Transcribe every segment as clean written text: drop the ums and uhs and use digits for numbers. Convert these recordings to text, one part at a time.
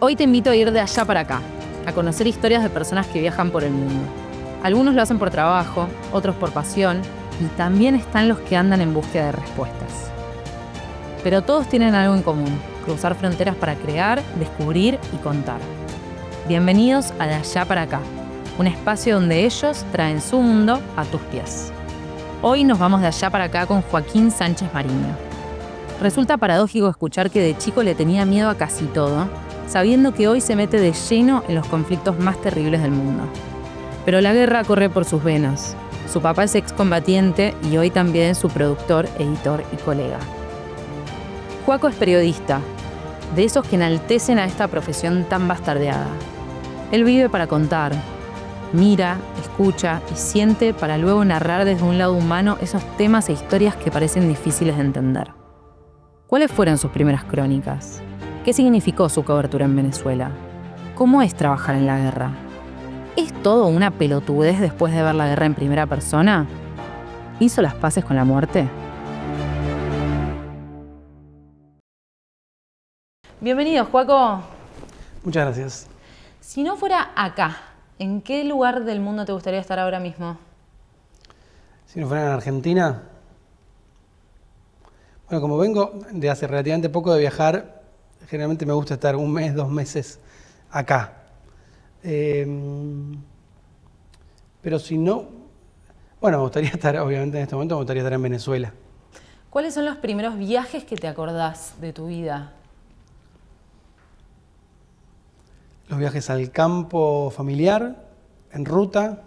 Hoy te invito a ir de allá para acá, a conocer historias de personas que viajan por el mundo. Algunos lo hacen por trabajo, otros por pasión, y también están los que andan en búsqueda de respuestas. Pero todos tienen algo en común: cruzar fronteras para crear, descubrir y contar. Bienvenidos a De Allá para Acá, un espacio donde ellos traen su mundo a tus pies. Hoy nos vamos de allá para acá con Joaquín Sánchez Mariño. Resulta paradójico escuchar que de chico le tenía miedo a casi todo, sabiendo que hoy se mete de lleno en los conflictos más terribles del mundo. Pero la guerra corre por sus venas. Su papá es excombatiente y hoy también su productor, editor y colega. Joaco es periodista, de esos que enaltecen a esta profesión tan bastardeada. Él vive para contar, mira, escucha y siente para luego narrar desde un lado humano esos temas e historias que parecen difíciles de entender. ¿Cuáles fueron sus primeras crónicas? ¿Qué significó su cobertura en Venezuela? ¿Cómo es trabajar en la guerra? ¿Es todo una pelotudez después de ver la guerra en primera persona? ¿Hizo las paces con la muerte? Bienvenido, Joaco. Muchas gracias. Si no fuera acá, ¿en qué lugar del mundo te gustaría estar ahora mismo? Si no fuera en Argentina, bueno, como vengo de hace relativamente poco de viajar, generalmente me gusta estar 1 mes, 2 meses acá. Pero si no, bueno, me gustaría estar, obviamente en este momento me gustaría estar en Venezuela. ¿Cuáles son los primeros viajes que te acordás de tu vida? Los viajes al campo familiar, en ruta,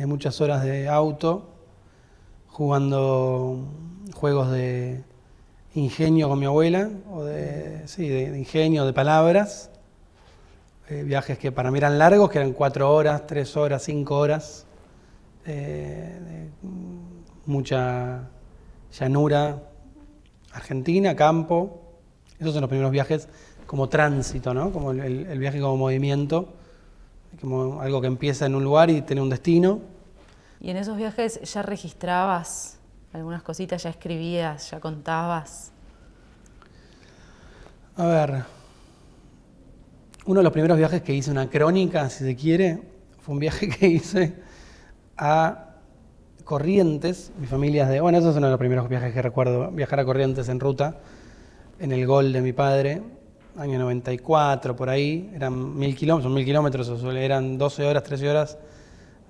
muchas horas de auto, jugando juegos de ingenio con mi abuela, o de ingenio, de palabras. Viajes que para mí eran largos, que eran 4 horas, 3 horas, 5 horas. Mucha llanura argentina, campo. Esos son los primeros viajes como tránsito, ¿no? Como el viaje como movimiento, como algo que empieza en un lugar y tiene un destino. ¿Y en esos viajes ya registrabas algunas cositas, ya escribías, ya contabas? A ver, uno de los primeros viajes que hice, una crónica, si se quiere, fue un viaje que hice a Corrientes. Mi familia es de... Bueno, esos son uno de los primeros viajes que recuerdo, viajar a Corrientes en ruta, en el Gol de mi padre, año 94, por ahí. Eran 1000 kilómetros, eran 12 horas, 13 horas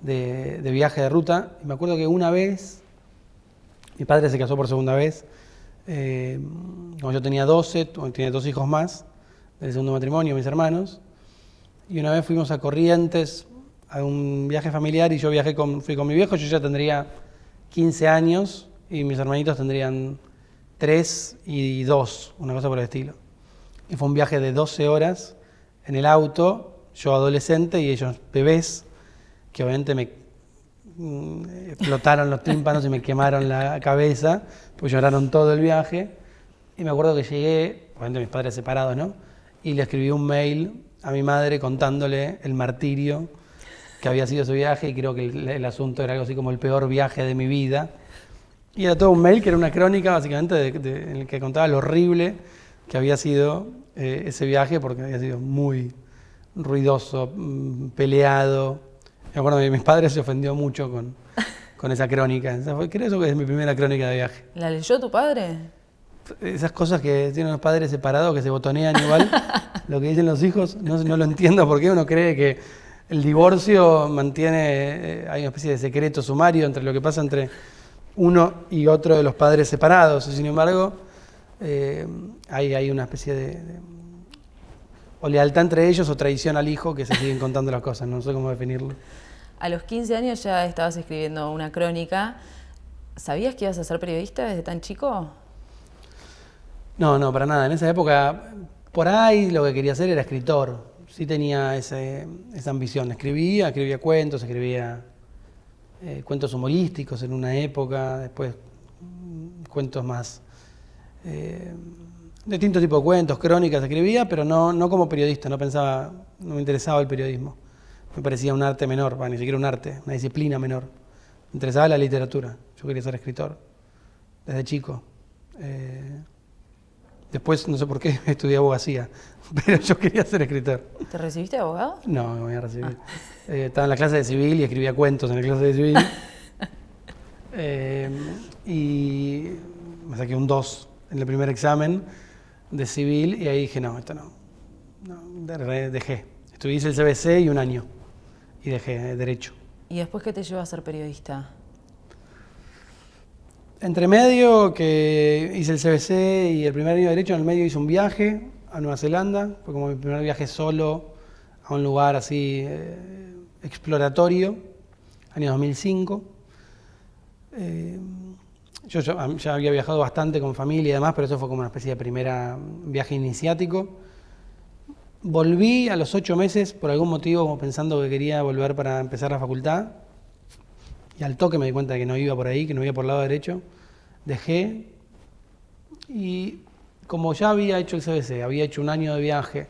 de viaje de ruta. Y me acuerdo que una vez, mi padre se casó por segunda vez, como yo tenía 12, tenía 2 hijos más, del segundo matrimonio, mis hermanos, y una vez fuimos a Corrientes a un viaje familiar y yo fui con mi viejo. Yo ya tendría 15 años y mis hermanitos tendrían 3 y 2, una cosa por el estilo. Y fue un viaje de 12 horas en el auto, yo adolescente y ellos bebés, que obviamente me explotaron los tímpanos y me quemaron la cabeza, pues lloraron todo el viaje. Y me acuerdo que llegué, obviamente mis padres separados, ¿no? Y le escribí un mail a mi madre contándole el martirio que había sido ese viaje, y creo que el asunto era algo así como el peor viaje de mi vida. Y era todo un mail que era una crónica básicamente en el que contaba lo horrible que había sido ese viaje, porque había sido muy ruidoso, peleado. Me acuerdo que mis padres se ofendió mucho con esa crónica. Creo que es mi primera crónica de viaje. ¿La leyó tu padre? Esas cosas que tienen los padres separados, que se botonean igual, lo que dicen los hijos, no lo entiendo porque uno cree que el divorcio mantiene, hay una especie de secreto sumario entre lo que pasa entre uno y otro de los padres separados. Sin embargo, hay una especie de o lealtad entre ellos o traición al hijo, que se siguen contando las cosas, no sé cómo definirlo. A los 15 años ya estabas escribiendo una crónica. ¿Sabías que ibas a ser periodista desde tan chico? No, para nada. En esa época, por ahí lo que quería hacer era escritor. Sí tenía esa ambición. Escribía cuentos, escribía cuentos humorísticos en una época, después cuentos más, distintos tipos de cuentos, crónicas escribía, pero no como periodista, no me interesaba el periodismo. Me parecía un arte menor, ni siquiera un arte, una disciplina menor. Me interesaba la literatura, yo quería ser escritor, desde chico. Después, no sé por qué, estudié abogacía, pero yo quería ser escritor. ¿Te recibiste de abogado? No, me voy a recibir. Estaba en la clase de civil y escribía cuentos en la clase de civil. Y me saqué un 2 en el primer examen de civil y ahí dije, no, esto no. Dejé. Hice el CBC y un año y dejé derecho. ¿Y después qué te llevó a ser periodista? Entre medio que hice el CBC y el primer año de derecho, en el medio hice un viaje a Nueva Zelanda. Fue como mi primer viaje solo a un lugar así exploratorio, año 2005. Yo ya había viajado bastante con familia y demás, pero eso fue como una especie de primer viaje iniciático. Volví a los 8 meses, por algún motivo, como pensando que quería volver para empezar la facultad. Y al toque me di cuenta de que no iba por ahí, que no iba por el lado derecho. Dejé. Y como ya había hecho el CBC, había hecho un año de viaje,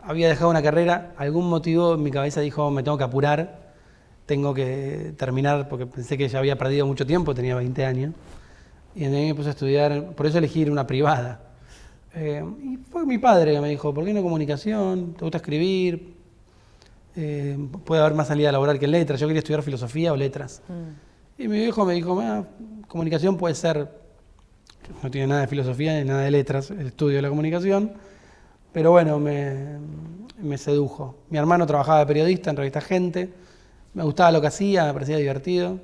había dejado una carrera, algún motivo en mi cabeza dijo, me tengo que apurar, tengo que terminar, porque pensé que ya había perdido mucho tiempo, tenía 20 años. Y entonces me puse a estudiar, por eso elegí ir una privada. Y fue mi padre que me dijo, ¿por qué no comunicación? ¿Te gusta escribir? Puede haber más salida laboral que en letras. Yo quería estudiar filosofía o letras. Y mi viejo me dijo, comunicación puede ser, no tiene nada de filosofía ni nada de letras, el estudio de la comunicación, pero bueno, me sedujo. Mi hermano trabajaba de periodista en Revista Gente, me gustaba lo que hacía, me parecía divertido,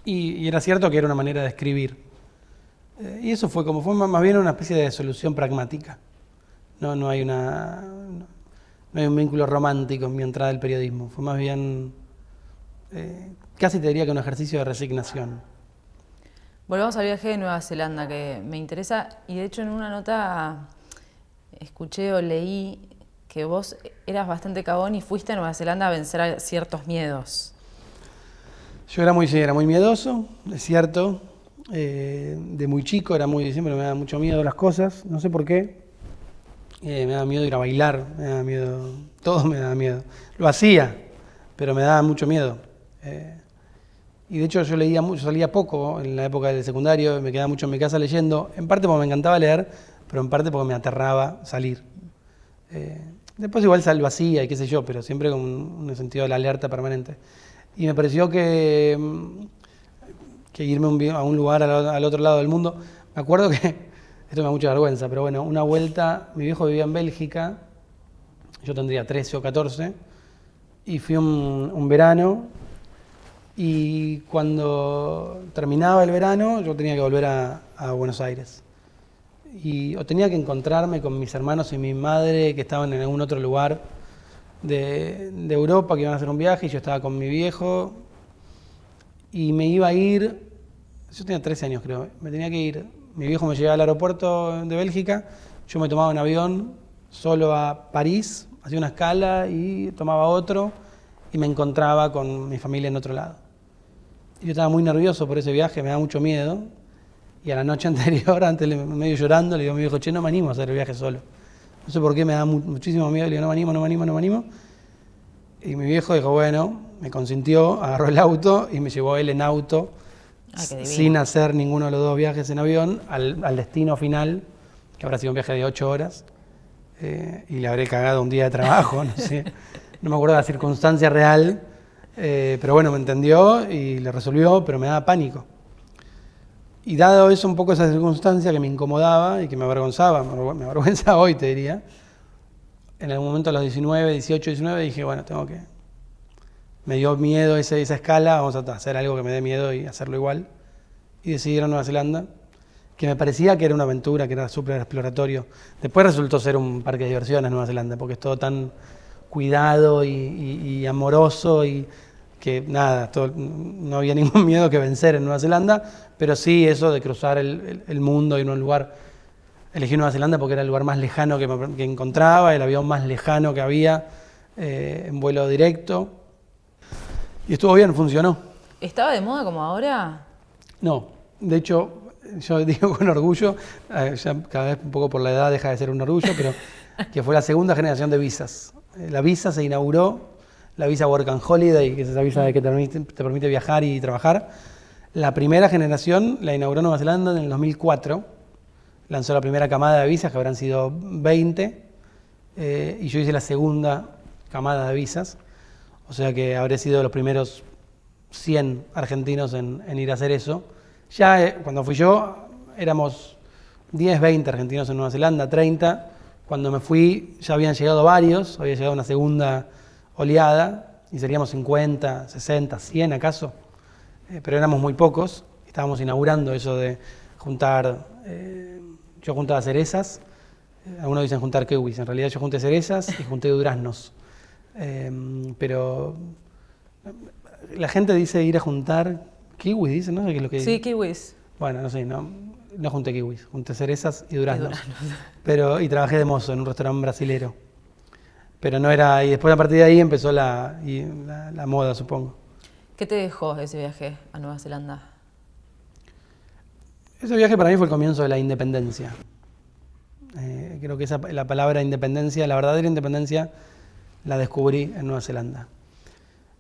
y era cierto que era una manera de escribir. Y eso fue más bien una especie de solución pragmática. No hay un vínculo romántico en mi entrada al periodismo. Fue más bien, casi te diría que un ejercicio de resignación. Volvamos al viaje de Nueva Zelanda, que me interesa. Y de hecho en una nota escuché o leí que vos eras bastante cagón y fuiste a Nueva Zelanda a vencer a ciertos miedos. Yo era muy miedoso, es cierto. De muy chico siempre me daba mucho miedo las cosas, no sé por qué. Me daba miedo ir a bailar, me daba miedo, todo me daba miedo. Lo hacía, pero me daba mucho miedo. Y de hecho yo leía mucho, salía poco en la época del secundario, me quedaba mucho en mi casa leyendo, en parte porque me encantaba leer, pero en parte porque me aterraba salir. Después igual lo hacía y qué sé yo, pero siempre con un sentido de la alerta permanente. Y me pareció que irme a un lugar al otro lado del mundo, me acuerdo que, esto me da mucha vergüenza, pero bueno, una vuelta, mi viejo vivía en Bélgica, yo tendría 13 o 14, y fui un verano, y cuando terminaba el verano yo tenía que volver a Buenos Aires. O tenía que encontrarme con mis hermanos y mi madre que estaban en algún otro lugar de Europa, que iban a hacer un viaje, y yo estaba con mi viejo, y me iba a ir, yo tenía 13 años creo, me tenía que ir, mi viejo me llevaba al aeropuerto de Bélgica, yo me tomaba un avión solo a París, hacía una escala y tomaba otro, y me encontraba con mi familia en otro lado. Yo estaba muy nervioso por ese viaje, me daba mucho miedo, y a la noche anterior, medio llorando, le digo a mi viejo, che, no me animo a hacer el viaje solo. No sé por qué me da muchísimo miedo, le digo, no me animo. Y mi viejo dijo, bueno, me consintió, agarró el auto y me llevó él en auto, sin hacer ninguno de los 2 viajes en avión, al destino final, que habrá sido un viaje de 8 horas, y le habré cagado un día de trabajo, no sé, no me acuerdo de la circunstancia real, pero bueno, me entendió y le resolvió, pero me daba pánico. Y dado eso, un poco esa circunstancia que me incomodaba y que me avergonzaba, me avergüenza hoy, te diría, en algún momento a los 18, 19, dije, bueno, me dio miedo esa escala, vamos a hacer algo que me dé miedo y hacerlo igual. Y decidí ir a Nueva Zelanda, que me parecía que era una aventura, que era súper exploratorio. Después resultó ser un parque de diversiones Nueva Zelanda, porque es todo tan cuidado y amoroso y que nada, no había ningún miedo que vencer en Nueva Zelanda, pero sí eso de cruzar el mundo y ir a un lugar. Elegí Nueva Zelanda porque era el lugar más lejano que encontraba, el avión más lejano que había en vuelo directo. Y estuvo bien, funcionó. ¿Estaba de moda como ahora? No, de hecho, yo digo con orgullo, ya cada vez un poco por la edad deja de ser un orgullo, pero que fue la segunda generación de visas. La visa se inauguró, la visa Work and Holiday, que es esa visa que te permite viajar y trabajar. La primera generación la inauguró Nueva Zelanda en el 2004, lanzó la primera camada de visas, que habrán sido 20, y yo hice la segunda camada de visas, o sea que habré sido los primeros 100 argentinos en ir a hacer eso. Ya cuando fui yo éramos 10, 20 argentinos en Nueva Zelanda, 30. Cuando me fui ya habían llegado varios, había llegado una segunda oleada y seríamos 50, 60, 100 acaso, pero éramos muy pocos. Estábamos inaugurando eso de juntar, yo juntaba cerezas, algunos dicen juntar kiwis, en realidad yo junté cerezas y junté duraznos, pero la gente dice ir a juntar kiwis, dice, ¿no? ¿Qué es lo que Sí, kiwis. Bueno, no sé, no junté kiwis, junté cerezas y duraznos. Y trabajé de mozo en un restaurante brasilero. Pero no era, y después a partir de ahí empezó la moda, supongo. ¿Qué te dejó ese viaje a Nueva Zelanda? Ese viaje para mí fue el comienzo de la independencia. Creo que la palabra independencia, la verdadera independencia, la descubrí en Nueva Zelanda.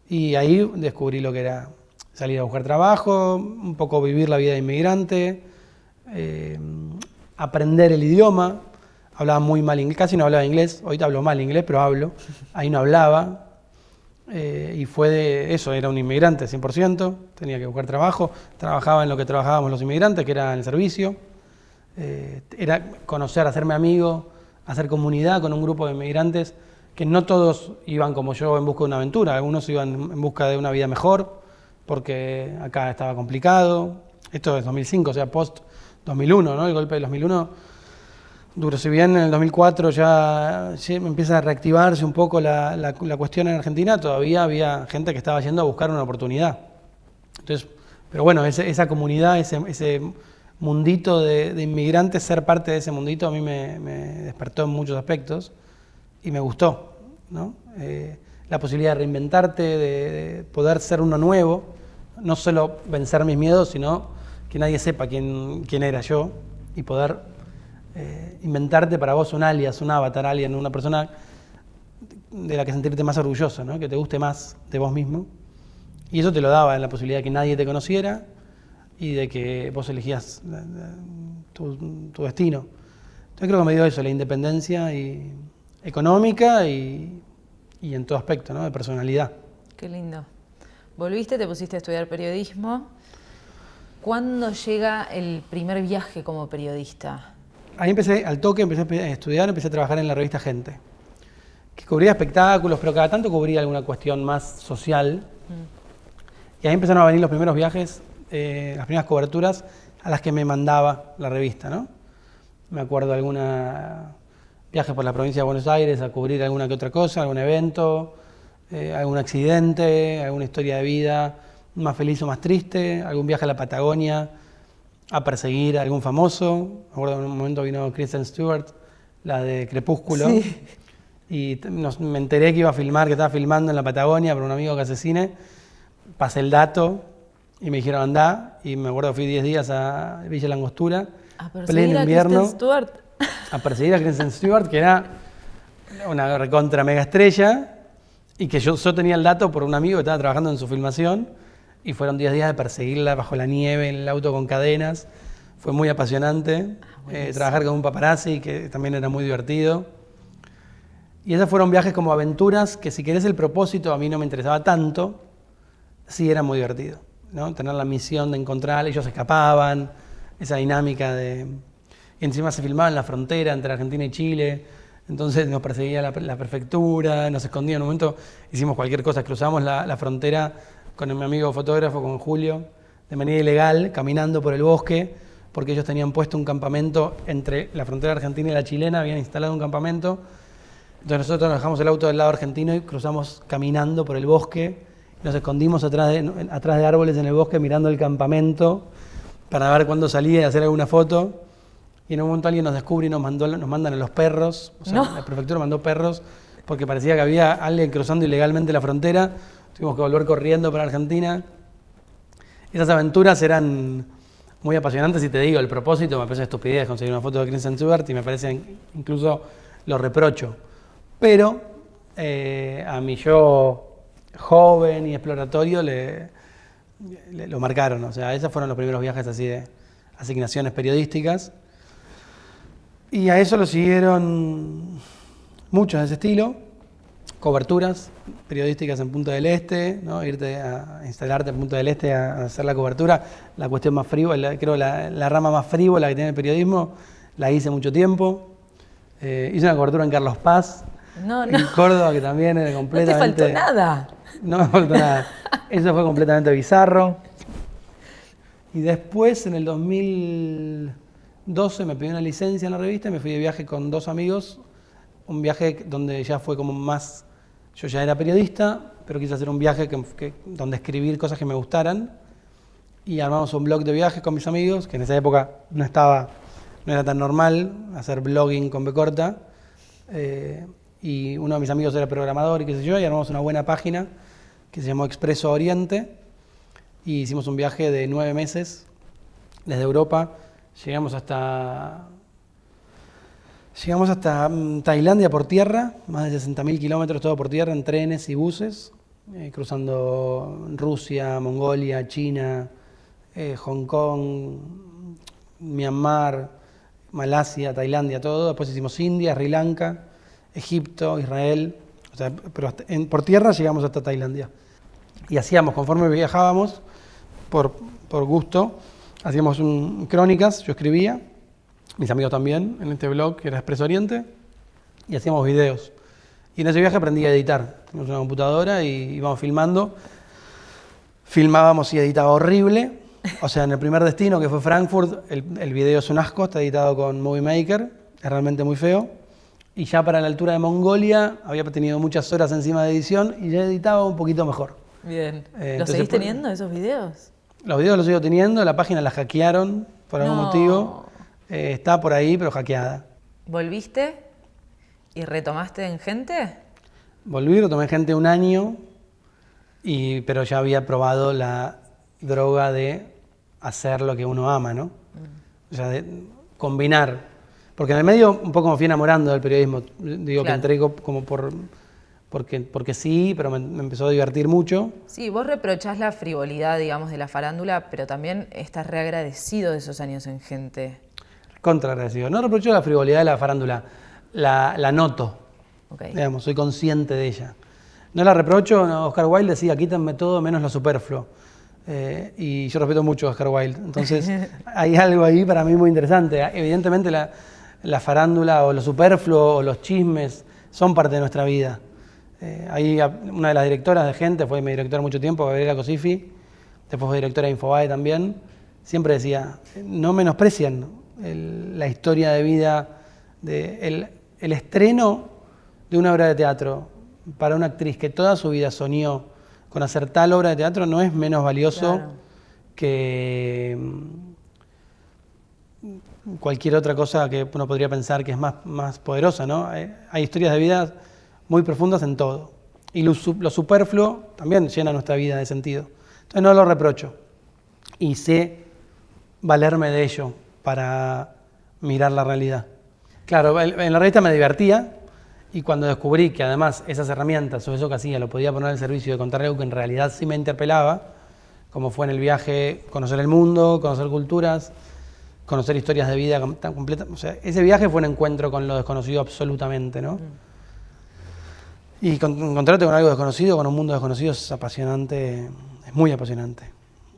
Y ahí descubrí lo que era salir a buscar trabajo, un poco vivir la vida de inmigrante, aprender el idioma. Hablaba muy mal inglés, casi no hablaba inglés, ahorita hablo mal inglés, pero hablo. Ahí no hablaba. Y fue de eso, era un inmigrante 100%, tenía que buscar trabajo, trabajaba en lo que trabajábamos los inmigrantes, que era en el servicio. Era conocer, hacerme amigo, hacer comunidad con un grupo de inmigrantes que no todos iban como yo en busca de una aventura, algunos iban en busca de una vida mejor, porque acá estaba complicado. Esto es 2005, o sea, post 2001, ¿no? El golpe del 2001 duro. Si bien en el 2004 ya empieza a reactivarse un poco la cuestión en Argentina, todavía había gente que estaba yendo a buscar una oportunidad. Entonces, pero bueno, esa comunidad, ese mundito de inmigrantes, ser parte de ese mundito a mí me despertó en muchos aspectos y me gustó, ¿no? La posibilidad de reinventarte, de poder ser uno nuevo, no solo vencer mis miedos, sino que nadie sepa quién era yo y poder inventarte para vos un alias, un avatar, alguien, una persona de la que sentirte más orgulloso, ¿no? Que te guste más de vos mismo. Y eso te lo daba en la posibilidad de que nadie te conociera y de que vos elegías tu destino. Entonces creo que me dio eso, la independencia económica y en todo aspecto, ¿no? De personalidad. Qué lindo. Volviste, te pusiste a estudiar periodismo. ¿Cuándo llega el primer viaje como periodista? Ahí empecé, al toque, empecé a estudiar, empecé a trabajar en la revista Gente, que cubría espectáculos, pero cada tanto cubría alguna cuestión más social. Y ahí empezaron a venir los primeros viajes, las primeras coberturas a las que me mandaba la revista, ¿no? Me acuerdo de alguna viaje por la provincia de Buenos Aires a cubrir alguna que otra cosa, algún evento, algún accidente, alguna historia de vida más feliz o más triste, algún viaje a la Patagonia a perseguir a algún famoso. Me acuerdo en un momento vino Kristen Stewart, la de Crepúsculo, sí. Y me enteré que iba a filmar, que estaba filmando en la Patagonia por un amigo que hace cine. Pasé el dato y me dijeron andá, y me acuerdo que fui 10 días a Villa Langostura, pleno invierno, Kristen Stewart. A perseguir a Kristen Stewart, que era una recontra mega estrella, y que yo tenía el dato por un amigo que estaba trabajando en su filmación, y fueron 10 días de perseguirla bajo la nieve, en el auto con cadenas. Fue muy apasionante. Trabajar con un paparazzi, que también era muy divertido. Y esos fueron viajes como aventuras, que si querés el propósito a mí no me interesaba tanto, sí era muy divertido, ¿no? Tener la misión de encontrar, ellos escapaban, esa dinámica de... Y encima se filmaba en la frontera entre Argentina y Chile, entonces nos perseguía la prefectura, nos escondía. En un momento hicimos cualquier cosa, cruzamos la frontera con mi amigo fotógrafo, con Julio, de manera ilegal, caminando por el bosque, porque ellos tenían puesto un campamento entre la frontera argentina y la chilena, habían instalado un campamento. Entonces nosotros nos dejamos el auto del lado argentino y cruzamos caminando por el bosque, nos escondimos atrás de árboles en el bosque mirando el campamento para ver cuándo salía y hacer alguna foto. Y en un momento alguien nos descubre y nos mandan a los perros, o sea, no. La prefectura mandó perros porque parecía que había alguien cruzando ilegalmente la frontera. Tuvimos que volver corriendo para Argentina. Esas aventuras eran muy apasionantes y te digo, el propósito me parece estupidez conseguir una foto de Kristen Stewart y me parece incluso lo reprocho. Pero a mi yo joven y exploratorio lo marcaron. O sea, esos fueron los primeros viajes así de asignaciones periodísticas. Y a eso lo siguieron muchos de ese estilo, coberturas periodísticas en Punta del Este, ¿no? Irte a instalarte en Punta del Este a hacer la cobertura, la cuestión más frívola, creo la rama más frívola que tiene el periodismo, la hice mucho tiempo. Hice una cobertura en Carlos Paz, en Córdoba, que también era completamente... No te faltó nada. No me faltó nada. Eso fue completamente bizarro. Y después, en el 2012, me pedí una licencia en la revista y me fui de viaje con 2 amigos. Un viaje donde ya fue como más... Yo ya era periodista, pero quise hacer un viaje donde escribir cosas que me gustaran. Y armamos un blog de viajes con mis amigos, que en esa época no era tan normal hacer blogging con B corta. Y uno de mis amigos era programador y qué sé yo, y armamos una buena página que se llamó Expreso Oriente. Y hicimos un viaje de 9 meses desde Europa. Llegamos hasta Tailandia por tierra, más de 60.000 kilómetros todo por tierra, en trenes y buses, cruzando Rusia, Mongolia, China, Hong Kong, Myanmar, Malasia, Tailandia, todo. Después hicimos India, Sri Lanka, Egipto, Israel, o sea, pero por tierra llegamos hasta Tailandia. Y hacíamos, conforme viajábamos, por gusto, hacíamos crónicas, yo escribía, mis amigos también, en este blog que era Expreso Oriente, y hacíamos videos. Y en ese viaje aprendí a editar. Teníamos una computadora y íbamos filmando. Filmábamos y editaba horrible. O sea, en el primer destino, que fue Frankfurt, el video es un asco, está editado con Movie Maker, es realmente muy feo. Y ya para la altura de Mongolia había tenido muchas horas encima de edición y ya editaba un poquito mejor. Bien. ¿Los seguís teniendo, esos videos? Los videos los sigo teniendo, la página la hackearon por algún motivo. Está por ahí, pero hackeada. ¿Volviste y retomaste en gente? Volví, retomé gente 1 año, pero ya había probado la droga de hacer lo que uno ama, ¿no? O sea, de combinar. Porque en el medio un poco me fui enamorando del periodismo. Digo, claro, que entré como porque sí, pero me empezó a divertir mucho. Sí, vos reprochás la frivolidad, digamos, de la farándula, pero también estás reagradecido de esos años en gente. Contraagradecido. No reprocho la frivolidad de la farándula, la noto. Okay. Digamos, soy consciente de ella. No la reprocho, no, Oscar Wilde decía, quítenme todo menos lo superfluo. Y yo respeto mucho a Oscar Wilde. Entonces, hay algo ahí para mí muy interesante. Evidentemente, la farándula o lo superfluo o los chismes son parte de nuestra vida. Ahí una de las directoras de Gente, fue mi directora mucho tiempo, Gabriela Cosifi, después fue directora de Infobae también, siempre decía, no menosprecian la historia de vida, el estreno de una obra de teatro para una actriz que toda su vida soñó con hacer tal obra de teatro no es menos valioso, claro, que cualquier otra cosa que uno podría pensar que es más poderosa, ¿no? Hay historias de vida muy profundas en todo. Y lo superfluo también llena nuestra vida de sentido. Entonces no lo reprocho. Y sé valerme de ello para mirar la realidad. Claro, en la revista me divertía y cuando descubrí que además esas herramientas o eso que hacía lo podía poner al servicio de contar algo que en realidad sí me interpelaba, como fue en el viaje conocer el mundo, conocer culturas, conocer historias de vida tan completas. O sea, ese viaje fue un encuentro con lo desconocido absolutamente, ¿no? Y encontrarte con algo desconocido, con un mundo desconocido es apasionante, es muy apasionante.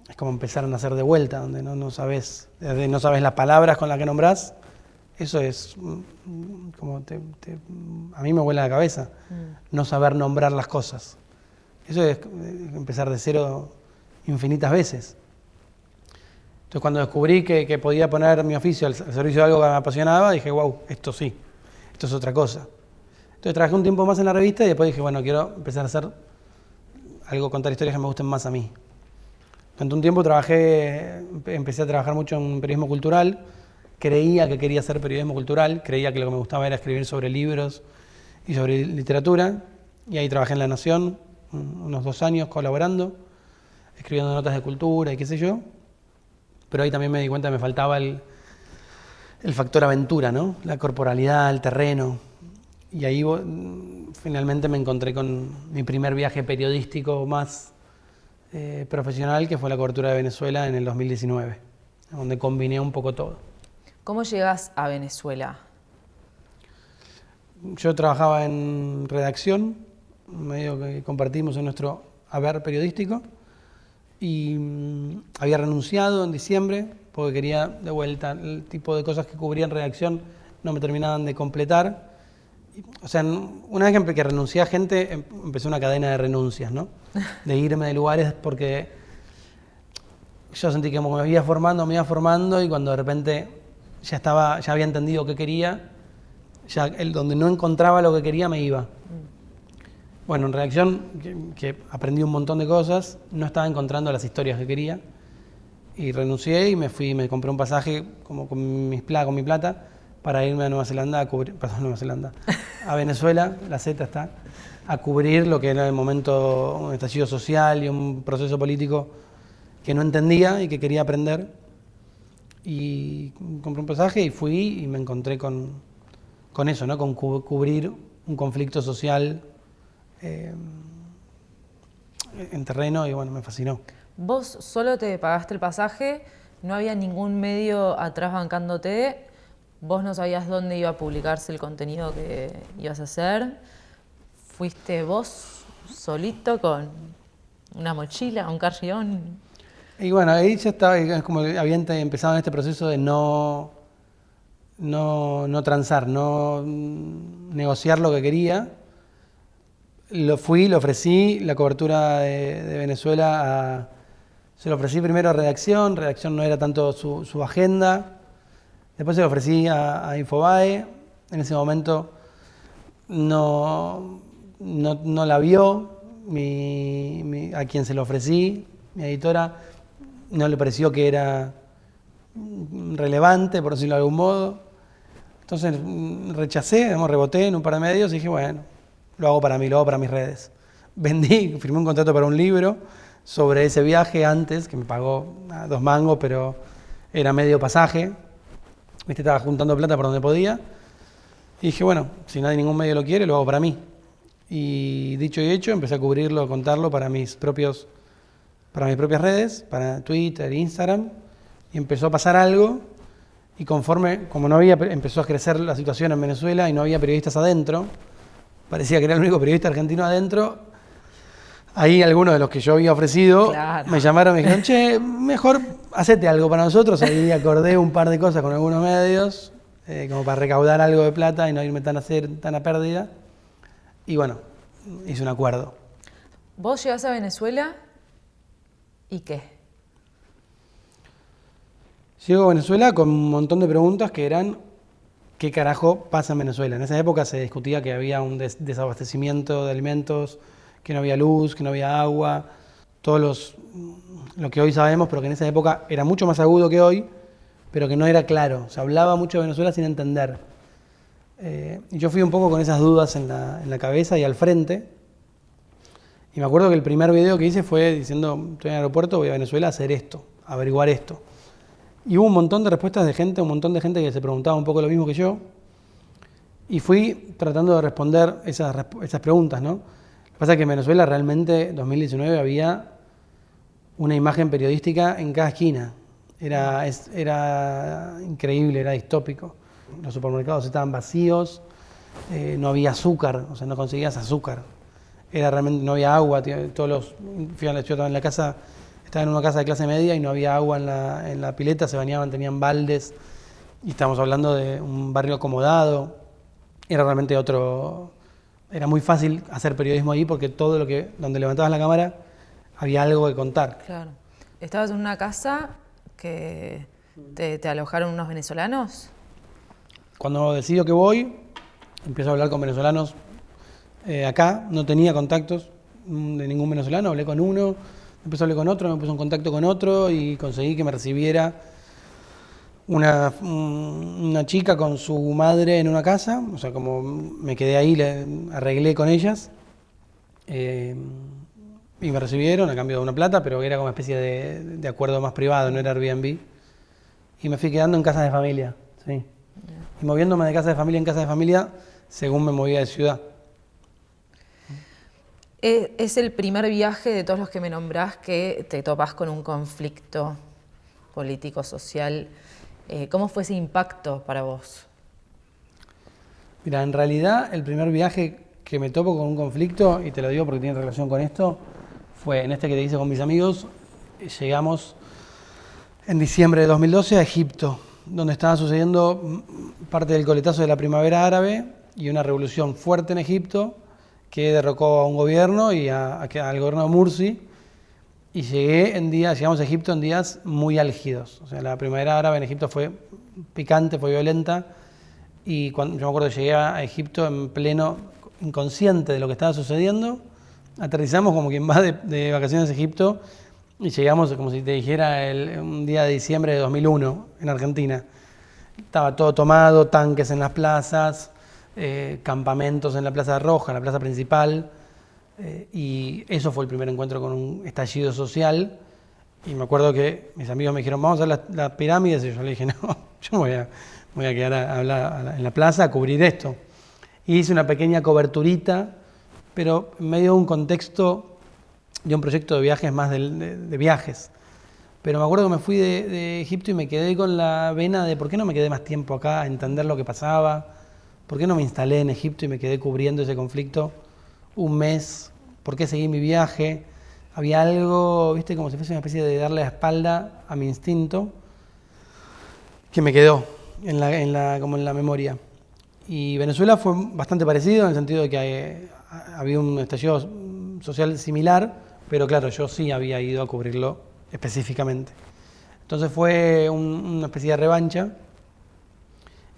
Es como empezar a nacer de vuelta, donde no sabes las palabras con las que nombrás. Eso es como a mí me vuela la cabeza, no saber nombrar las cosas. Eso es empezar de cero infinitas veces. Entonces cuando descubrí que podía poner mi oficio al servicio de algo que me apasionaba, dije, wow, esto sí, esto es otra cosa. Entonces trabajé un tiempo más en la revista y después dije, bueno, quiero empezar a hacer algo, contar historias que me gusten más a mí. Durante un tiempo empecé a trabajar mucho en periodismo cultural, creía que quería hacer periodismo cultural, creía que lo que me gustaba era escribir sobre libros y sobre literatura, y ahí trabajé en La Nación unos 2 años colaborando, escribiendo notas de cultura y qué sé yo, pero ahí también me di cuenta que me faltaba el factor aventura, ¿no? La corporalidad, el terreno. Y ahí finalmente me encontré con mi primer viaje periodístico más profesional, que fue la cobertura de Venezuela en el 2019, donde combiné un poco todo. ¿Cómo llegas a Venezuela? Yo trabajaba en redacción, medio que compartimos en nuestro haber periodístico, y había renunciado en diciembre porque quería de vuelta el tipo de cosas que cubría en redacción no me terminaban de completar. O sea, una vez que renuncié a gente, empezó una cadena de renuncias, ¿no? De irme de lugares porque yo sentí que me iba formando y cuando de repente ya había entendido qué quería, donde no encontraba lo que quería me iba. Bueno, en redacción, que aprendí un montón de cosas, no estaba encontrando las historias que quería y renuncié y me fui, me compré un pasaje como con mi plata para irme a Nueva Zelanda a cubrir, a Venezuela, la Z está, a cubrir lo que era en el momento un estallido social y un proceso político que no entendía y que quería aprender. Y compré un pasaje y fui y me encontré con eso, ¿no? Con cubrir un conflicto social en terreno y bueno, me fascinó. ¿Vos solo te pagaste el pasaje? ¿No había ningún medio atrás bancándote? ¿Vos no sabías dónde iba a publicarse el contenido que ibas a hacer? ¿Fuiste vos solito con una mochila, un carrión? Y bueno, ahí ya estaba, es como que había empezado en este proceso de no transar, no negociar lo que quería. Lo ofrecí la cobertura de Venezuela se lo ofrecí primero a redacción no era tanto su agenda. Después se lo ofrecí a Infobae, en ese momento no la vio, a quien se lo ofrecí, mi editora, no le pareció que era relevante, por decirlo de algún modo. Entonces reboté en un par de medios y dije, bueno, lo hago para mí, lo hago para mis redes. Firmé un contrato para un libro sobre ese viaje antes, que me pagó 2 mangos, pero era medio pasaje. Estaba juntando plata por donde podía. Y dije, bueno, si ningún medio lo quiere, lo hago para mí. Y dicho y hecho, empecé a cubrirlo, a contarlo para mis propias redes, para Twitter, Instagram. Y empezó a pasar algo. Y empezó a crecer la situación en Venezuela y no había periodistas adentro, parecía que era el único periodista argentino adentro. Ahí algunos de los que yo había ofrecido me llamaron y me dijeron, che, mejor hacete algo para nosotros. Ahí acordé un par de cosas con algunos medios, como para recaudar algo de plata y no irme tan a pérdida. Y bueno, hice un acuerdo. ¿Vos llegás a Venezuela y qué? Llego a Venezuela con un montón de preguntas que eran ¿qué carajo pasa en Venezuela? En esa época se discutía que había un desabastecimiento de alimentos, que no había luz, que no había agua, lo que hoy sabemos, pero que en esa época era mucho más agudo que hoy, pero que no era claro. Se hablaba mucho de Venezuela sin entender. Y yo fui un poco con esas dudas en la cabeza y al frente. Y me acuerdo que el primer video que hice fue diciendo, estoy en el aeropuerto, voy a Venezuela a hacer esto, a averiguar esto. Y hubo un montón de respuestas de gente, un montón de gente que se preguntaba un poco lo mismo que yo. Y fui tratando de responder esas preguntas, ¿no? Lo que pasa es que en Venezuela realmente en 2019 había una imagen periodística en cada esquina. Era increíble, era distópico. Los supermercados estaban vacíos, no había azúcar, o sea, no conseguías azúcar. No había agua. Yo estaba en la casa. Estaba en una casa de clase media y no había agua en la pileta, se bañaban, tenían baldes. Y estamos hablando de un barrio acomodado. Era muy fácil hacer periodismo ahí porque donde levantabas la cámara había algo que contar. Claro. ¿Estabas en una casa que te alojaron unos venezolanos? Cuando decido que voy, empiezo a hablar con venezolanos acá. No tenía contactos de ningún venezolano, hablé con uno. Después hablé con otro, me puse en contacto con otro y conseguí que me recibiera una chica con su madre en una casa. O sea, como me quedé ahí, arreglé con ellas. Y me recibieron a cambio de una plata, pero era como una especie de acuerdo más privado, no era Airbnb. Y me fui quedando en casas de familia, sí. Y moviéndome de casa de familia en casa de familia según me movía de ciudad. Es el primer viaje de todos los que me nombrás que te topás con un conflicto político, social. ¿Cómo fue ese impacto para vos? Mira, en realidad el primer viaje que me topo con un conflicto, y te lo digo porque tiene relación con esto, fue en este que te hice con mis amigos. Llegamos en diciembre de 2012 a Egipto, donde estaba sucediendo parte del coletazo de la primavera árabe y una revolución fuerte en Egipto que derrocó a un gobierno y al gobierno de Mursi. Y llegamos a Egipto en días muy álgidos. O sea, la primavera árabe en Egipto fue picante, fue violenta. Y yo me acuerdo que llegué a Egipto en pleno inconsciente de lo que estaba sucediendo. Aterrizamos como quien va de vacaciones a Egipto y llegamos, como si te dijera, un día de diciembre de 2001 en Argentina. Estaba todo tomado, tanques en las plazas, campamentos en la Plaza Roja, la plaza principal. Y eso fue el primer encuentro con un estallido social. Y me acuerdo que mis amigos me dijeron, vamos a ver las pirámides. Y yo le dije, no, yo me voy a quedar a hablar en la plaza a cubrir esto. Y hice una pequeña coberturita, pero en medio de un contexto de un proyecto de viajes más de viajes. Pero me acuerdo que me fui de Egipto y me quedé con la vena de por qué no me quedé más tiempo acá a entender lo que pasaba, por qué no me instalé en Egipto y me quedé cubriendo ese conflicto un mes, por qué seguí mi viaje. Había algo, viste, como si fuese una especie de darle la espalda a mi instinto que me quedó como en la memoria. Y Venezuela fue bastante parecido en el sentido de que había un estallido social similar, pero claro, yo sí había ido a cubrirlo específicamente. Entonces fue una especie de revancha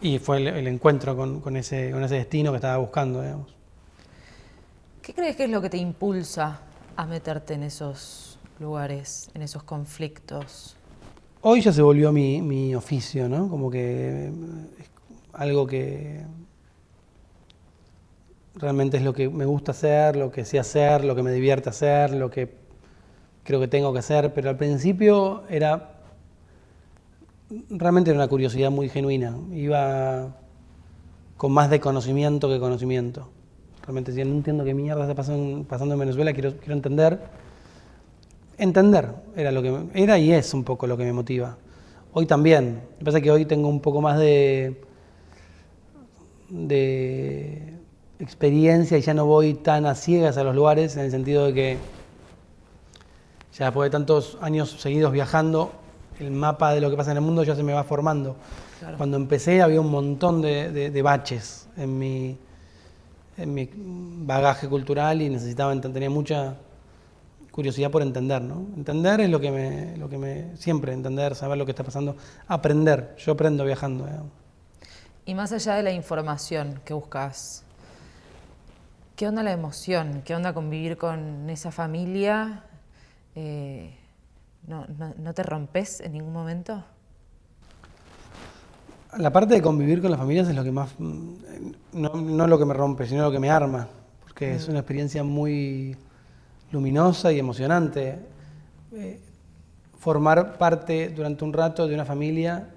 y fue el encuentro con ese destino que estaba buscando, digamos. ¿Qué crees que es lo que te impulsa a meterte en esos lugares, en esos conflictos? Hoy ya se volvió mi oficio, ¿no? Como que es algo que realmente es lo que me gusta hacer, lo que sé hacer, lo que me divierte hacer, lo que creo que tengo que hacer, pero al principio realmente era una curiosidad muy genuina. Iba con más de conocimiento que conocimiento. Realmente decía, no entiendo qué mierda está pasando en Venezuela, quiero entender. Entender era y es un poco lo que me motiva. Hoy también. Lo que pasa es que hoy tengo un poco más de experiencia y ya no voy tan a ciegas a los lugares, en el sentido de que ya después de tantos años seguidos viajando, el mapa de lo que pasa en el mundo ya se me va formando. Claro. Cuando empecé había un montón de baches en mi bagaje cultural y tenía mucha curiosidad por entender, ¿no? Entender es lo que me siempre entender, saber lo que está pasando, aprender. Yo aprendo viajando, digamos. Y más allá de la información que buscas, ¿qué onda la emoción? ¿Qué onda convivir con esa familia? ¿No te rompes en ningún momento? La parte de convivir con las familias es lo que más, no lo que me rompe, sino lo que me arma, porque es una experiencia muy luminosa y emocionante. Formar parte durante un rato de una familia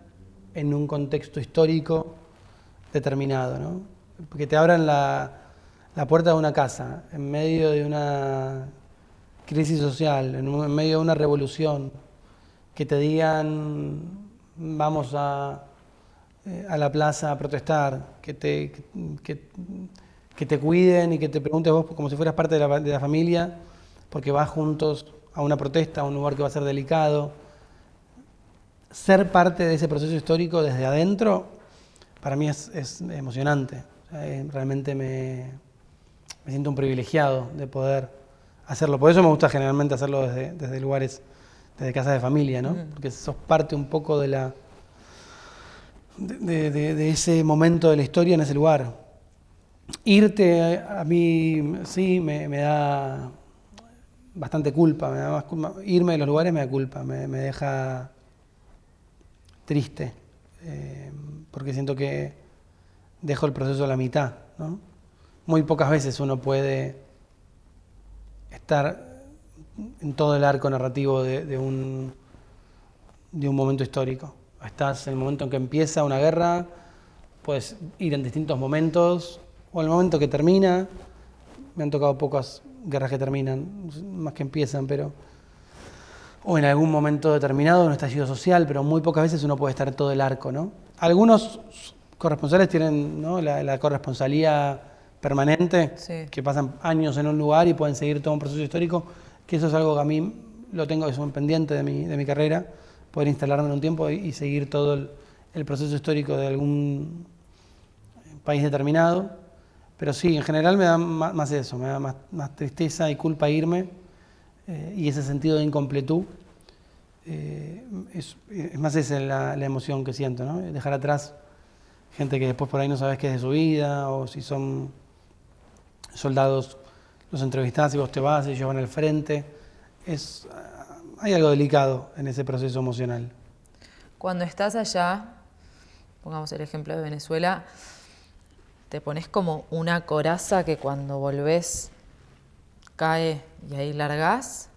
en un contexto histórico determinado, ¿no? Porque te abran la puerta de una casa en medio de una crisis social, en medio de una revolución, que te digan vamos a la plaza a protestar, que te cuiden y que te preguntes vos como si fueras parte de la familia, porque vas juntos a una protesta, a un lugar que va a ser delicado. Ser parte de ese proceso histórico desde adentro, para mí es emocionante. Realmente me siento un privilegiado de poder hacerlo. Por eso me gusta generalmente hacerlo desde lugares, desde casas de familia, ¿no? Porque sos parte un poco de ese momento de la historia en ese lugar. Irte a mí sí me da bastante culpa, me da más culpa. Irme de los lugares me da culpa, me deja triste, porque siento que dejo el proceso a la mitad, ¿no? Muy pocas veces uno puede estar en todo el arco narrativo de un momento histórico. Estás en el momento en que empieza una guerra, puedes ir en distintos momentos, o en el momento que termina. Me han tocado pocas guerras que terminan, más que empiezan, pero o en algún momento determinado, un estallido social, pero muy pocas veces uno puede estar en todo el arco, ¿no? Algunos corresponsales tienen, ¿no?, la corresponsalía permanente, Sí. que pasan años en un lugar y pueden seguir todo un proceso histórico, que eso es algo que a mí lo tengo, es un pendiente de mi carrera, poder instalarme en un tiempo y seguir todo el proceso histórico de algún país determinado. Pero sí, en general me da más eso, me da más tristeza y culpa irme, y ese sentido de incompletud. Es más esa la emoción que siento, ¿no? Dejar atrás gente que después por ahí no sabes qué es de su vida, o si son soldados, los entrevistás y vos te vas y ellos van al frente. Hay algo delicado en ese proceso emocional. Cuando estás allá, pongamos el ejemplo de Venezuela, te pones como una coraza que cuando volvés cae y ahí largás.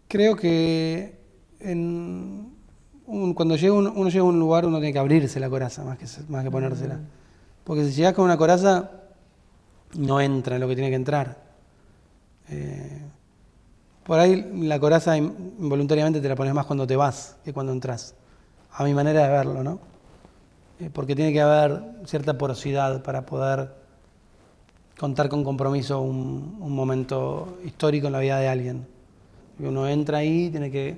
Creo que cuando uno llega a un lugar, uno tiene que abrirse la coraza más que ponérsela. Porque si llegás con una coraza, no entra en lo que tiene que entrar. Por ahí la coraza involuntariamente te la pones más cuando te vas que cuando entras. A mi manera de verlo, ¿no? Porque tiene que haber cierta porosidad para poder contar con compromiso un momento histórico en la vida de alguien. Uno entra ahí, tiene que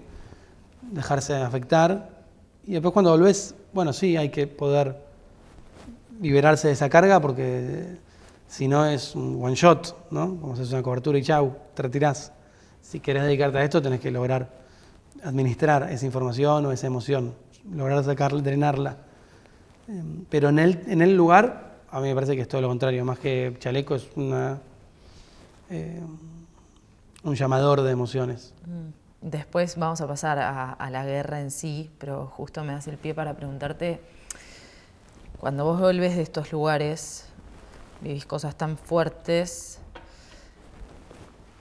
dejarse afectar, y después cuando volvés, bueno, sí, hay que poder liberarse de esa carga, porque si no es un one shot, ¿no? Como si es una cobertura y chau, te retirás. Si querés dedicarte a esto, tenés que lograr administrar esa información o esa emoción, lograr sacarla, drenarla. Pero en el lugar, a mí me parece que es todo lo contrario, más que chaleco es un llamador de emociones. Después vamos a pasar a la guerra en sí, pero justo me hace el pie para preguntarte, cuando vos volvés de estos lugares, vivís cosas tan fuertes,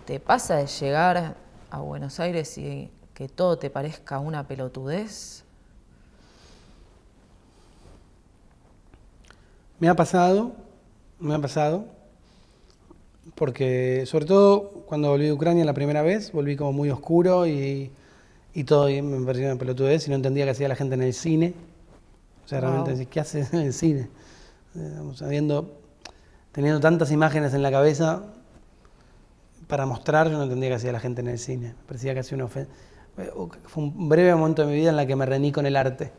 ¿te pasa de llegar a Buenos Aires y que todo te parezca una pelotudez? Me ha pasado, porque sobre todo cuando volví de Ucrania la primera vez, volví como muy oscuro y todo y me parecía una pelotudez y no entendía qué hacía la gente en el cine. O sea, realmente decís, ¿qué haces en el cine? Teniendo tantas imágenes en la cabeza para mostrar, yo no entendía qué hacía la gente en el cine. Me parecía casi una ofensa. Fue un breve momento de mi vida en la que me rení con el arte,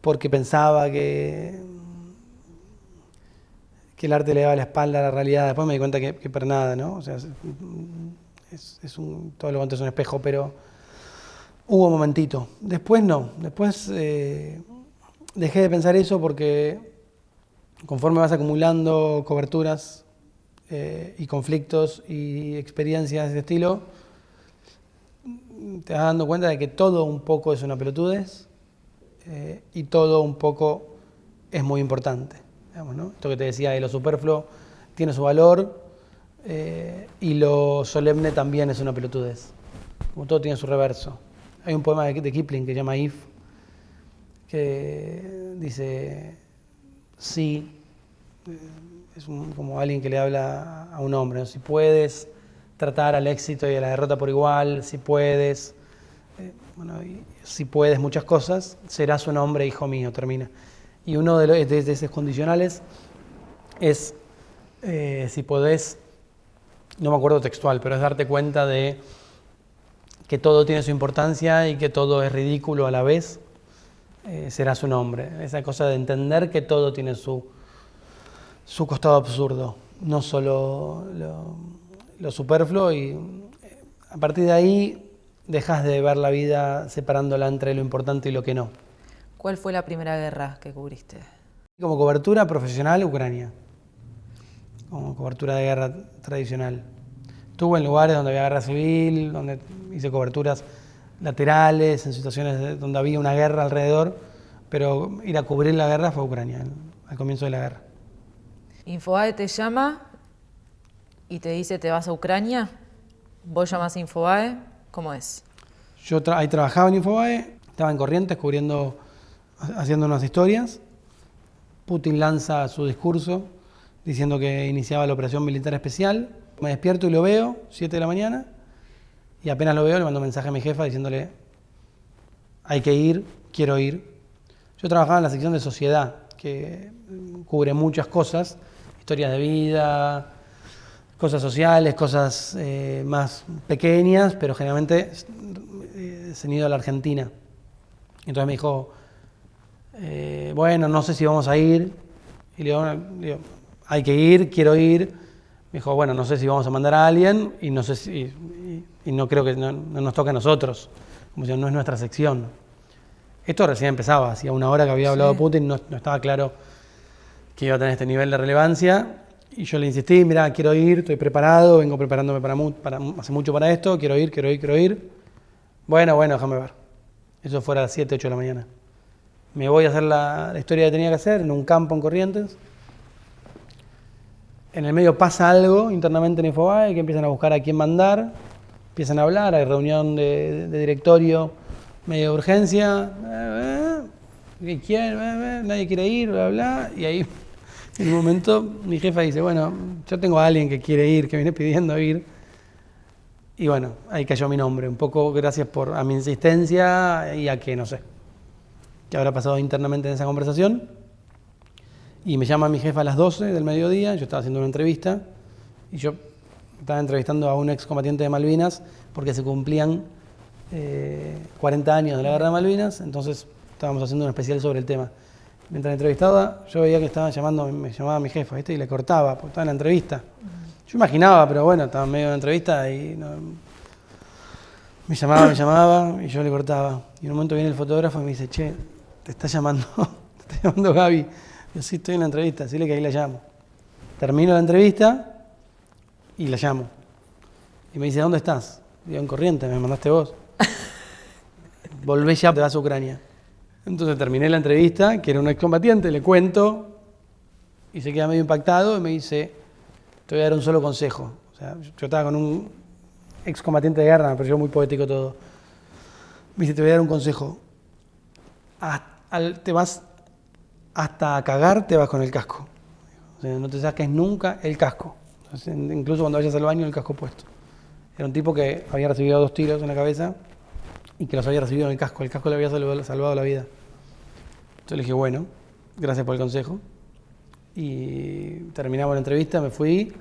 porque pensaba que el arte le daba la espalda a la realidad. Después me di cuenta que para nada, ¿no? O sea, todo lo contrario es un espejo, pero hubo un momentito. Después no. Después dejé de pensar eso porque conforme vas acumulando coberturas y conflictos y experiencias de ese estilo, te vas dando cuenta de que todo un poco es una pelotudez y todo un poco es muy importante. Digamos, ¿no? Esto que te decía de lo superfluo tiene su valor y lo solemne también es una pelotudez. Como todo tiene su reverso. Hay un poema de Kipling que se llama If, que dice, sí, es como alguien que le habla a un hombre, ¿no? Si puedes tratar al éxito y a la derrota por igual, si puedes, y si puedes muchas cosas, serás un hombre, hijo mío, termina. Y uno de esos condicionales es, si podés, no me acuerdo textual, pero es darte cuenta de que todo tiene su importancia y que todo es ridículo a la vez, serás un hombre. Esa cosa de entender que todo tiene su costado absurdo, no solo lo superfluo, y a partir de ahí dejas de ver la vida separándola entre lo importante y lo que no. ¿Cuál fue la primera guerra que cubriste? Como cobertura profesional, Ucrania. Como cobertura de guerra tradicional. Estuve en lugares donde había guerra civil, donde hice coberturas laterales, en situaciones donde había una guerra alrededor, pero ir a cubrir la guerra fue Ucrania, al comienzo de la guerra. Infobae te llama y te dice te vas a Ucrania. ¿Vos llamás a Infobae? ¿Cómo es? Yo ahí trabajaba en Infobae, estaba en Corrientes haciendo unas historias. Putin lanza su discurso diciendo que iniciaba la operación militar especial. Me despierto y lo veo, 7 de la mañana, y apenas lo veo le mando un mensaje a mi jefa diciéndole hay que ir, quiero ir. Yo trabajaba en la sección de sociedad que cubre muchas cosas, historias de vida, cosas sociales, cosas más pequeñas, pero generalmente ceñido a la Argentina. Entonces me dijo, bueno, no sé si vamos a ir. Y le digo, hay que ir, quiero ir. Me dijo, bueno, no sé si vamos a mandar a alguien y no sé si, y no creo que no nos toque a nosotros, como si no es nuestra sección. Esto recién empezaba, hacía una hora que había hablado Putin, no estaba claro que iba a tener este nivel de relevancia. Y yo le insistí, mirá, quiero ir, estoy preparado, vengo preparándome hace mucho para esto, quiero ir. Bueno, déjame ver. Eso fue a las 7, 8 de la mañana. Me voy a hacer la historia que tenía que hacer en un campo en Corrientes. En el medio pasa algo internamente en Infobae, que empiezan a buscar a quién mandar, empiezan a hablar, hay reunión de directorio, medio de urgencia, ¿quién? Nadie quiere ir, bla, bla, y ahí en un momento mi jefa dice, bueno, yo tengo a alguien que quiere ir, que viene pidiendo ir, y bueno, ahí cayó mi nombre, un poco gracias a mi insistencia y a que, no sé, qué habrá pasado internamente en esa conversación. Y me llama mi jefa a las 12 del mediodía, yo estaba haciendo una entrevista, y yo estaba entrevistando a un excombatiente de Malvinas, porque se cumplían 40 años de la Guerra de Malvinas, entonces estábamos haciendo un especial sobre el tema. Mientras entrevistaba, yo veía que me llamaba mi jefa, ¿viste? Y le cortaba, porque estaba en la entrevista. Yo imaginaba, pero bueno, estaba en medio de una entrevista y me llamaba, y yo le cortaba. Y en un momento viene el fotógrafo y me dice, che, te está llamando Gaby. Yo sí, estoy en la entrevista, decirle que ahí la llamo. Termino la entrevista y la llamo. Y me dice, ¿dónde estás? Digo, en Corrientes, me mandaste vos. Volvé ya, te vas a Ucrania. Entonces terminé la entrevista, que era un excombatiente, le cuento, y se queda medio impactado y me dice, te voy a dar un solo consejo. O sea, yo estaba con un excombatiente de guerra, me pareció muy poético todo. Me dice, te voy a dar un consejo. Te vas hasta a cagar, te vas con el casco. O sea, no te saques nunca el casco. Entonces, incluso cuando vayas al baño, el casco puesto. Era un tipo que había recibido 2 tiros en la cabeza y que los había recibido en el casco. El casco le había salvado la vida. Entonces le dije, bueno, gracias por el consejo. Y terminamos la entrevista, me fui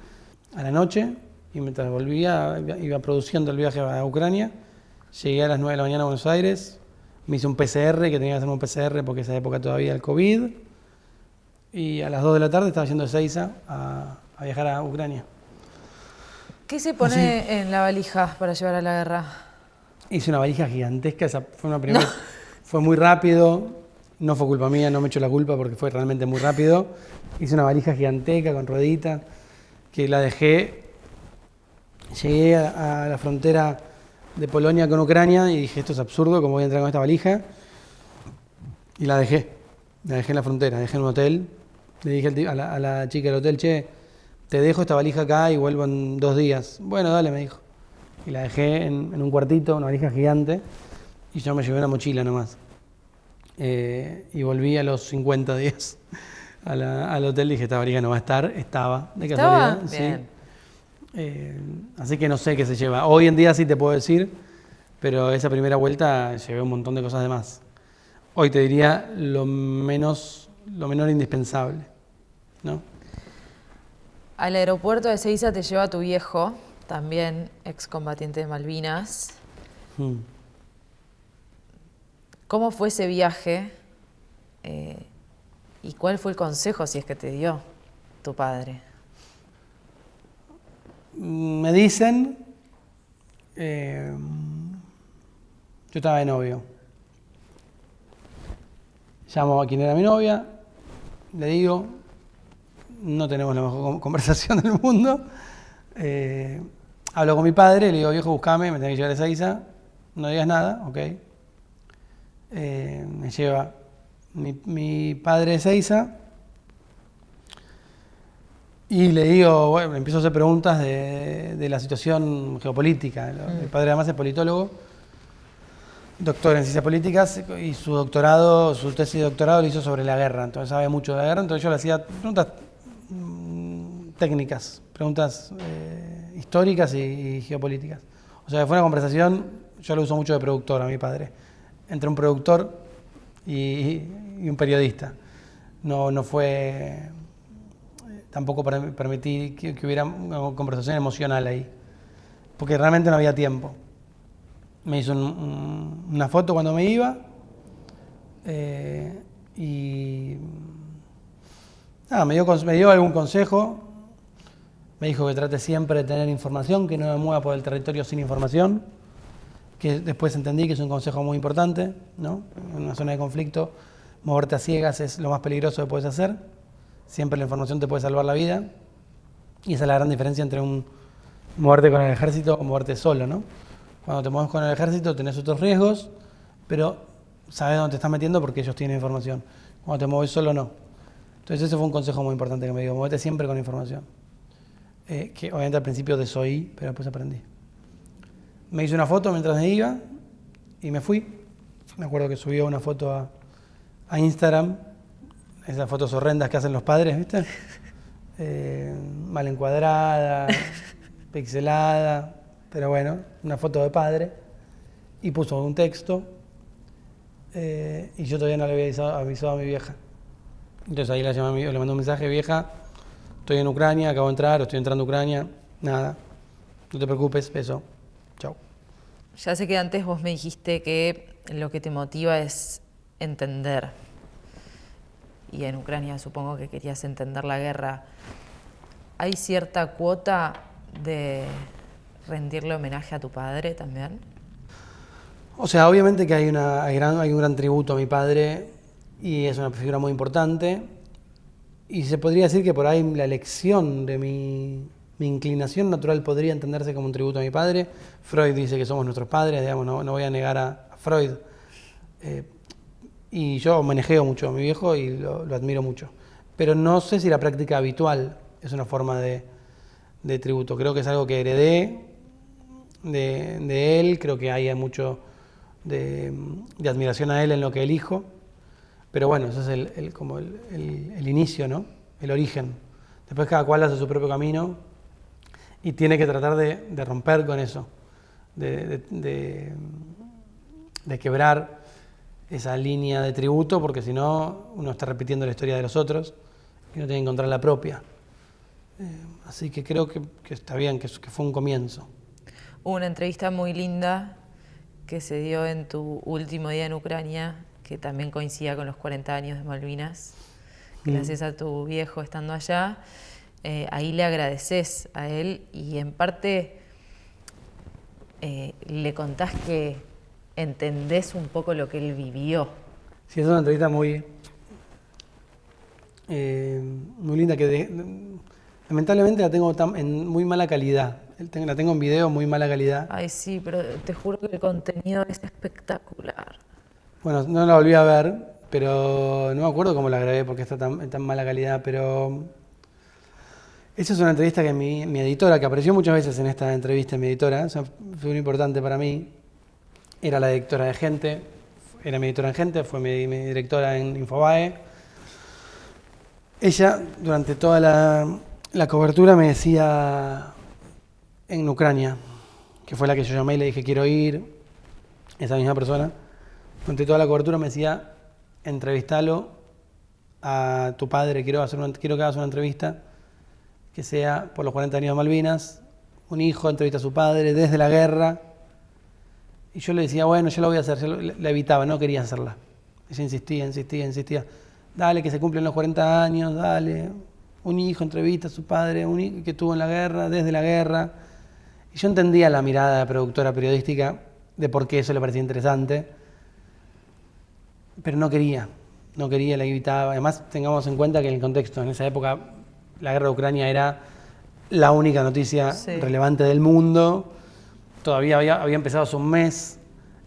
a la noche y mientras volvía, iba produciendo el viaje a Ucrania. Llegué a las 9 de la mañana a Buenos Aires, me hice un PCR, que tenía que hacerme un PCR porque esa época todavía el COVID. Y a las 2 de la tarde estaba yendo de Ezeiza a viajar a Ucrania. ¿Qué se pone en la valija para llevar a la guerra? Hice una valija gigantesca, esa fue una primera. No. Fue muy rápido, no fue culpa mía, no me echo la culpa porque fue realmente muy rápido. Hice una valija gigantesca con rueditas, que la dejé. Llegué a la frontera de Polonia con Ucrania y dije, esto es absurdo, ¿cómo voy a entrar con esta valija? Y la dejé en la frontera, dejé en un hotel. Le dije a la chica del hotel, che, te dejo esta valija acá y vuelvo en 2 días. Bueno, dale, me dijo. Y la dejé en un cuartito, una valija gigante, y yo me llevé una mochila nomás. Y volví a los 50 días al hotel, dije, esta valija no va a estar, estaba, de casualidad. Bien. Sí. Así que no sé qué se lleva. Hoy en día sí te puedo decir, pero esa primera vuelta llevé un montón de cosas de más. Hoy te diría lo menor indispensable, ¿no? Al aeropuerto de Ezeiza te lleva tu viejo, también excombatiente de Malvinas. ¿Cómo fue ese viaje? ¿Y cuál fue el consejo, si es que te dio tu padre? Me dicen, yo estaba de novio. Llamo a quien era mi novia, le digo, no tenemos la mejor conversación del mundo. Hablo con mi padre, le digo, viejo, buscame, me tenés que llevar a Ezeiza, no digas nada, ok. Me lleva mi padre a Ezeiza y le digo, bueno, empiezo a hacer preguntas de la situación geopolítica. Mi padre además es politólogo, doctor en ciencias políticas, y su tesis de doctorado lo hizo sobre la guerra, entonces sabe mucho de la guerra, entonces yo le hacía preguntas técnicas, preguntas históricas y geopolíticas. O sea, fue una conversación, yo lo uso mucho de productor a mi padre, entre un productor y un periodista. no fue, tampoco permití que hubiera una conversación emocional ahí, porque realmente no había tiempo. Me hizo una foto cuando me iba y nada, me dio algún consejo. Me dijo que trate siempre de tener información, que no me mueva por el territorio sin información, que después entendí que es un consejo muy importante, ¿no? En una zona de conflicto, moverte a ciegas es lo más peligroso que puedes hacer. Siempre la información te puede salvar la vida. Y esa es la gran diferencia entre moverte con el ejército o moverte solo, ¿no? Cuando te mueves con el ejército tenés otros riesgos, pero sabes dónde te estás metiendo porque ellos tienen información. Cuando te mueves solo, no. Entonces ese fue un consejo muy importante que me dio, movete siempre con información. Que obviamente al principio desoí, pero después aprendí. Me hice una foto mientras me iba y me fui. Me acuerdo que subió una foto a Instagram, esas fotos horrendas que hacen los padres, ¿viste? Mal encuadrada, pixelada, pero bueno, una foto de padre. Y puso un texto y yo todavía no le había avisado a mi vieja. Entonces ahí le mandé un mensaje: vieja, estoy en Ucrania, acabo de entrar, o estoy entrando a Ucrania, nada, no te preocupes, beso, chao. Ya sé que antes vos me dijiste que lo que te motiva es entender. Y en Ucrania supongo que querías entender la guerra. ¿Hay cierta cuota de rendirle homenaje a tu padre también? O sea, obviamente que hay un gran tributo a mi padre y es una figura muy importante. Y se podría decir que por ahí la elección de mi inclinación natural podría entenderse como un tributo a mi padre. Freud dice que somos nuestros padres, digamos, no voy a negar a Freud. Y yo manejeo mucho a mi viejo y lo admiro mucho. Pero no sé si la práctica habitual es una forma de tributo. Creo que es algo que heredé de él, creo que hay mucho de admiración a él en lo que elijo. Pero bueno, eso es el inicio, ¿no? El origen. Después cada cual hace su propio camino y tiene que tratar de romper con eso, de quebrar esa línea de tributo, porque si no, uno está repitiendo la historia de los otros y uno tiene que encontrar la propia. Así que creo que está bien, que fue un comienzo. Hubo una entrevista muy linda que se dio en tu último día en Ucrania, que también coincidía con los 40 años de Malvinas, que le haces a tu viejo estando allá. Ahí le agradeces a él y en parte le contás que entendés un poco lo que él vivió. Sí, es una entrevista muy linda que lamentablemente la tengo en muy mala calidad. La tengo en video muy mala calidad. Ay, sí, pero te juro que el contenido es espectacular. Bueno, no la volví a ver, pero no me acuerdo cómo la grabé porque está en tan mala calidad, pero esa es una entrevista que mi editora, que apareció muchas veces en esta entrevista, mi editora, es una figura importante para mí, era la directora de Gente, era mi editora en Gente, fue mi directora en Infobae. Ella, durante toda la cobertura, me decía en Ucrania, que fue la que yo llamé y le dije quiero ir, esa misma persona, durante toda la cobertura me decía: entrevistalo a tu padre, quiero que hagas una entrevista que sea por los 40 años de Malvinas, un hijo entrevista a su padre desde la guerra. Y yo le decía, bueno, yo la voy a hacer, yo la evitaba, no quería hacerla. Ella insistía. Dale, que se cumplen los 40 años, dale. Un hijo entrevista a su padre, un hijo que estuvo en la guerra, desde la guerra. Y yo entendía la mirada de la productora periodística de por qué eso le parecía interesante. Pero no quería, la evitaba. Además, tengamos en cuenta que en el contexto, en esa época, la guerra de Ucrania era la única noticia relevante del mundo. Todavía había empezado hace un mes,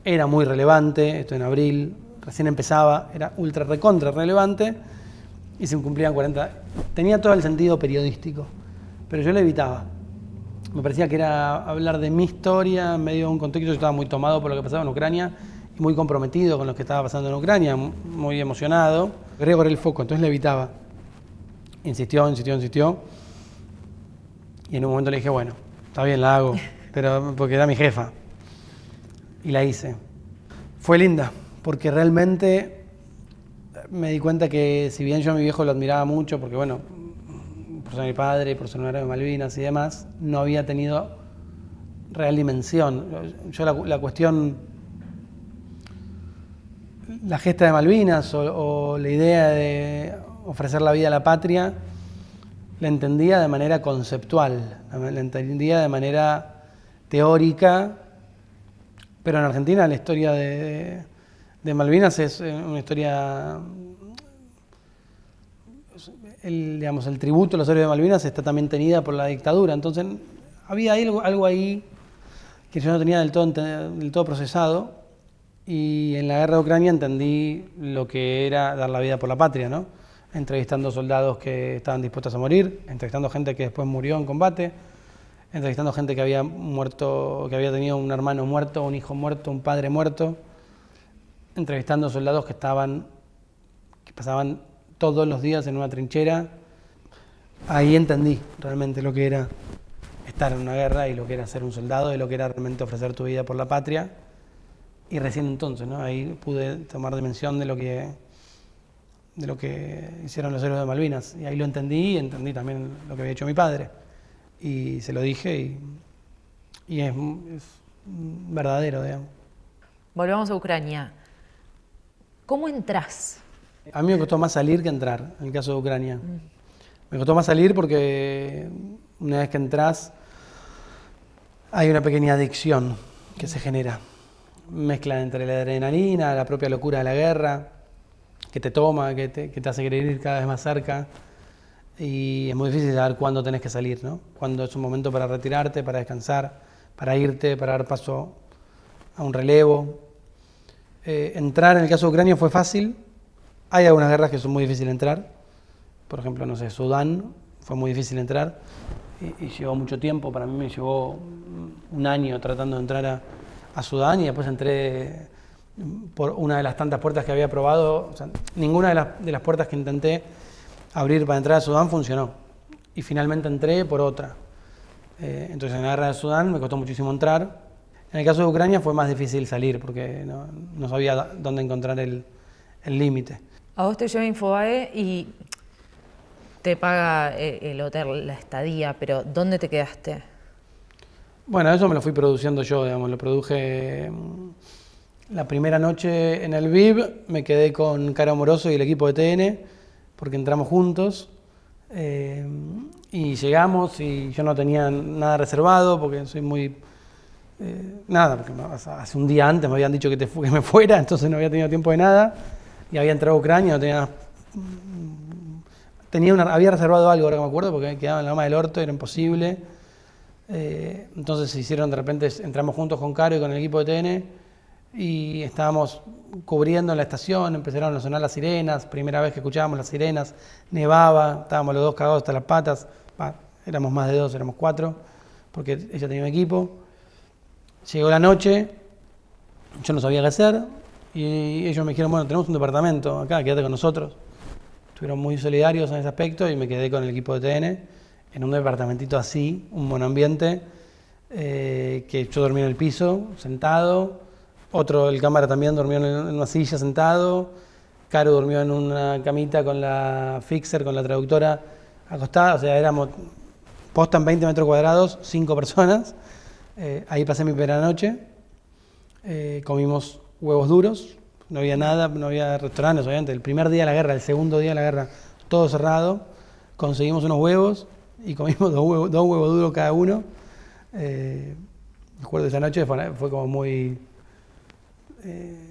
era muy relevante, esto en abril, recién empezaba, era ultra recontra relevante y se cumplían 40. Tenía todo el sentido periodístico, pero yo la evitaba. Me parecía que era hablar de mi historia en medio de un contexto. Yo estaba muy tomado por lo que pasaba en Ucrania y muy comprometido con lo que estaba pasando en Ucrania, muy emocionado. Quería correr el foco, entonces la evitaba. Insistió. Y en un momento le dije, bueno, está bien, la hago, pero porque era mi jefa. Y la hice. Fue linda, porque realmente me di cuenta que si bien yo a mi viejo lo admiraba mucho, porque bueno, por ser mi padre, por ser un héroe de Malvinas y demás, no había tenido real dimensión. Yo la cuestión, la gesta de Malvinas o la idea de ofrecer la vida a la patria, la entendía de manera conceptual, la entendía de manera teórica, pero en Argentina la historia de Malvinas es una historia, el tributo a los héroes de Malvinas está también tenida por la dictadura, entonces había algo ahí que yo no tenía del todo procesado, y en la guerra de Ucrania entendí lo que era dar la vida por la patria, ¿no? Entrevistando soldados que estaban dispuestos a morir, entrevistando gente que después murió en combate, entrevistando gente que había muerto, que había tenido un hermano muerto, un hijo muerto, un padre muerto, entrevistando soldados que pasaban todos los días en una trinchera. Ahí entendí realmente lo que era estar en una guerra y lo que era ser un soldado y lo que era realmente ofrecer tu vida por la patria. Y recién entonces, ¿no? Ahí pude tomar dimensión de lo que hicieron los héroes de Malvinas. Y ahí lo entendí, y entendí también lo que había hecho mi padre. Y se lo dije y es verdadero, digamos. Volvamos a Ucrania. ¿Cómo entrás? A mí me costó más salir que entrar, en el caso de Ucrania. Me costó más salir porque una vez que entras hay una pequeña adicción que se genera. Mezcla entre la adrenalina, la propia locura de la guerra, que te toma, que te hace querer ir cada vez más cerca. Y es muy difícil saber cuándo tenés que salir, ¿no? Cuándo es un momento para retirarte, para descansar, para irte, para dar paso a un relevo. Entrar en el caso de Ucrania fue fácil. Hay algunas guerras que son muy difíciles de entrar. Por ejemplo, no sé, Sudán fue muy difícil de entrar y llevó mucho tiempo. Para mí me llevó un año tratando de entrar a Sudán, y después entré por una de las tantas puertas que había probado. O sea, ninguna de las puertas que intenté abrir para entrar a Sudán funcionó. Y finalmente entré por otra. Entonces en la guerra de Sudán me costó muchísimo entrar. En el caso de Ucrania fue más difícil salir porque no sabía dónde encontrar el límite. A vos te lleva Infobae y te paga el hotel, la estadía, pero ¿dónde te quedaste? Bueno, eso me lo fui produciendo yo, digamos, lo produje la primera noche en el VIP, me quedé con Caro Moroso y el equipo de TN, porque entramos juntos, y llegamos y yo no tenía nada reservado, porque soy muy... porque hace un día antes me habían dicho que me fuera, entonces no había tenido tiempo de nada, y había entrado a Ucrania, había reservado algo, ahora que me acuerdo, porque quedaba en la Loma del Orto, era imposible. Entonces se hicieron, de repente entramos juntos con Caro y con el equipo de TN y estábamos cubriendo en la estación, empezaron a sonar las sirenas, primera vez que escuchábamos las sirenas, nevaba, estábamos los dos cagados hasta las patas, éramos más de 2, éramos 4, porque ella tenía un equipo. Llegó la noche, yo no sabía qué hacer y ellos me dijeron, bueno, tenemos un departamento acá, quédate con nosotros. Estuvieron muy solidarios en ese aspecto y me quedé con el equipo de TN. En un departamentito así, un buen ambiente, que yo dormí en el piso, sentado, el cámara también durmió en una silla sentado, Caro durmió en una camita con la fixer, con la traductora acostada, o sea, éramos posta en 20 metros cuadrados, 5 personas. Ahí pasé mi primera noche, comimos huevos duros, no había nada, no había restaurantes, obviamente, el primer día de la guerra, el segundo día de la guerra, todo cerrado, conseguimos unos huevos, y comimos dos huevos duros cada uno. Me acuerdo de esa noche, fue como muy...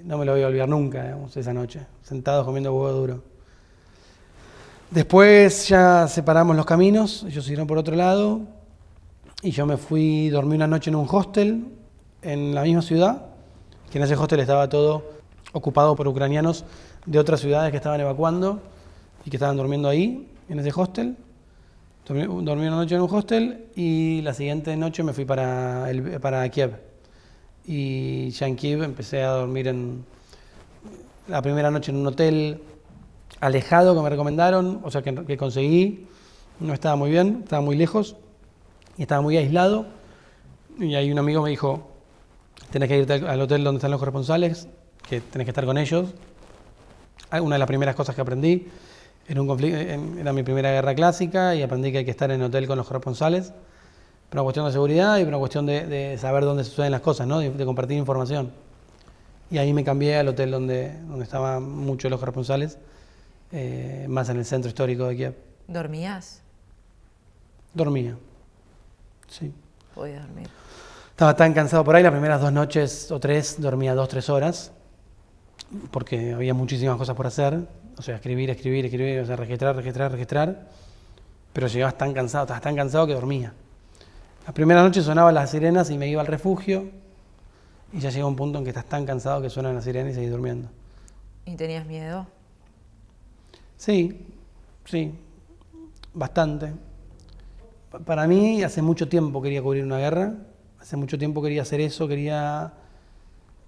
no me lo voy a olvidar nunca, digamos, esa noche, sentados comiendo huevo duro. Después ya separamos los caminos, ellos siguieron por otro lado, y yo dormí una noche en un hostel en la misma ciudad, que en ese hostel estaba todo ocupado por ucranianos de otras ciudades que estaban evacuando y que estaban durmiendo ahí, en ese hostel. Dormí una noche en un hostel y la siguiente noche me fui para Kiev. Y ya en Kiev empecé a dormir la primera noche en un hotel alejado que me recomendaron, o sea que conseguí. No estaba muy bien, estaba muy lejos y estaba muy aislado. Y ahí un amigo me dijo, tenés que irte al hotel donde están los corresponsales, que tenés que estar con ellos. Una de las primeras cosas que aprendí era un conflicto, era mi primera guerra clásica y aprendí que hay que estar en el hotel con los corresponsales por una cuestión de seguridad y por una cuestión de saber dónde suceden las cosas, ¿no? De compartir información. Y ahí me cambié al hotel donde estaban muchos de los corresponsales, más en el centro histórico de Kiev. ¿Dormías? Dormía, sí. Podías dormir. Estaba tan cansado por ahí, las primeras 2 noches o 3 dormía 2-3 horas, porque había muchísimas cosas por hacer, o sea, escribir, o sea, registrar, pero llegabas tan cansado, estabas tan cansado que dormía. La primera noche sonaban las sirenas y me iba al refugio, y ya llega un punto en que estás tan cansado que suenan las sirenas y seguís durmiendo. ¿Y tenías miedo? Sí, bastante. Para mí, hace mucho tiempo quería cubrir una guerra, hace mucho tiempo quería hacer eso, quería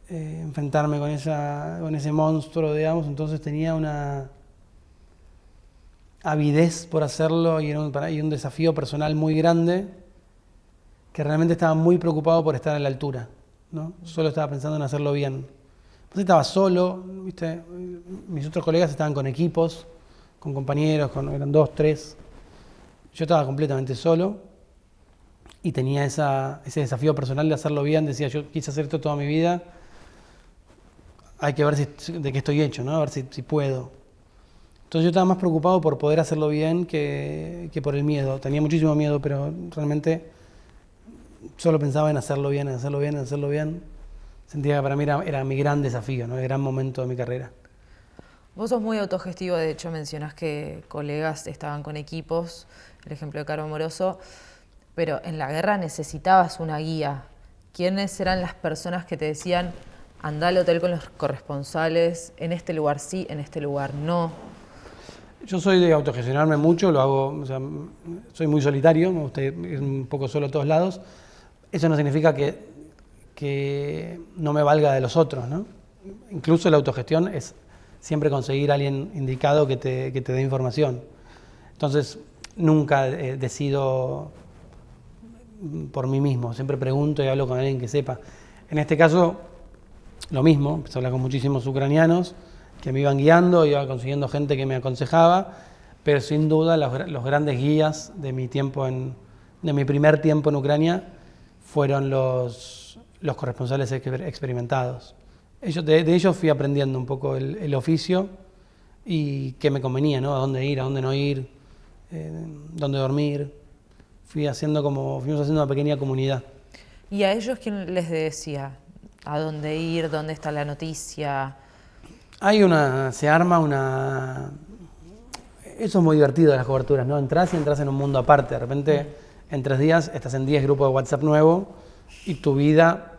enfrentarme con ese monstruo, digamos, entonces tenía una avidez por hacerlo y un desafío personal muy grande, que realmente estaba muy preocupado por estar a la altura, ¿no? Solo estaba pensando en hacerlo bien. Entonces estaba solo, ¿viste? Mis otros colegas estaban con equipos, con compañeros, eran 2, 3. Yo estaba completamente solo y tenía ese desafío personal de hacerlo bien. Decía, yo quise hacer esto toda mi vida, hay que ver de qué estoy hecho, ¿no? A ver si puedo. Entonces yo estaba más preocupado por poder hacerlo bien que por el miedo. Tenía muchísimo miedo, pero realmente solo pensaba en hacerlo bien. Sentía que para mí era mi gran desafío, ¿no? El gran momento de mi carrera. Vos sos muy autogestivo, de hecho mencionás que colegas estaban con equipos, el ejemplo de Caro Moroso, pero en la guerra necesitabas una guía. ¿Quiénes eran las personas que te decían, andá al hotel con los corresponsales, en este lugar sí, en este lugar no? Yo soy de autogestionarme mucho, lo hago, o sea, soy muy solitario, me gusta ir un poco solo a todos lados. Eso no significa que no me valga de los otros, ¿no? Incluso la autogestión es siempre conseguir a alguien indicado que te dé información. Entonces, nunca decido por mí mismo, siempre pregunto y hablo con alguien que sepa. En este caso, lo mismo, empecé a hablar con muchísimos ucranianos que me iban guiando, iba consiguiendo gente que me aconsejaba, pero sin duda los grandes guías de mi primer tiempo en Ucrania fueron los corresponsales experimentados. De ellos fui aprendiendo un poco el oficio y qué me convenía, ¿no? A dónde ir, a dónde no ir, dónde dormir. Fuimos haciendo una pequeña comunidad. ¿Y a ellos quién les decía? ¿A dónde ir? ¿Dónde está la noticia? Se arma una... Eso es muy divertido de las coberturas, ¿no? Entras en un mundo aparte. De repente, en 3 días, estás en 10 grupos de WhatsApp nuevos y tu vida...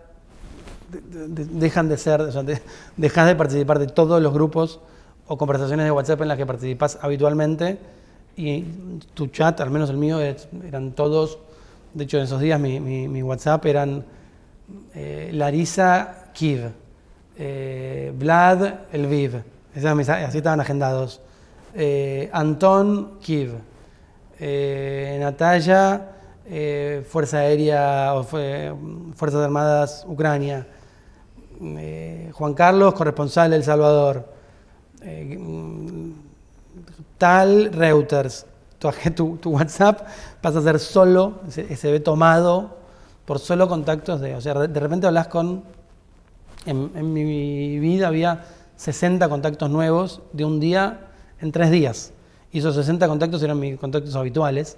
dejas de participar de todos los grupos o conversaciones de WhatsApp en las que participas habitualmente y tu chat, al menos el mío, eran todos, de hecho en esos días mi WhatsApp eran Larisa Kiev, Vlad Lviv, así estaban agendados, Anton Kiev, Natalia Fuerza Aérea o Fuerzas Armadas Ucrania, Juan Carlos, corresponsal de El Salvador, tal Reuters. Tu WhatsApp pasa a ser solo, se ve tomado por solo contactos o sea, de repente hablas en mi vida había 60 contactos nuevos de un día en 3 días. Y esos 60 contactos eran mis contactos habituales.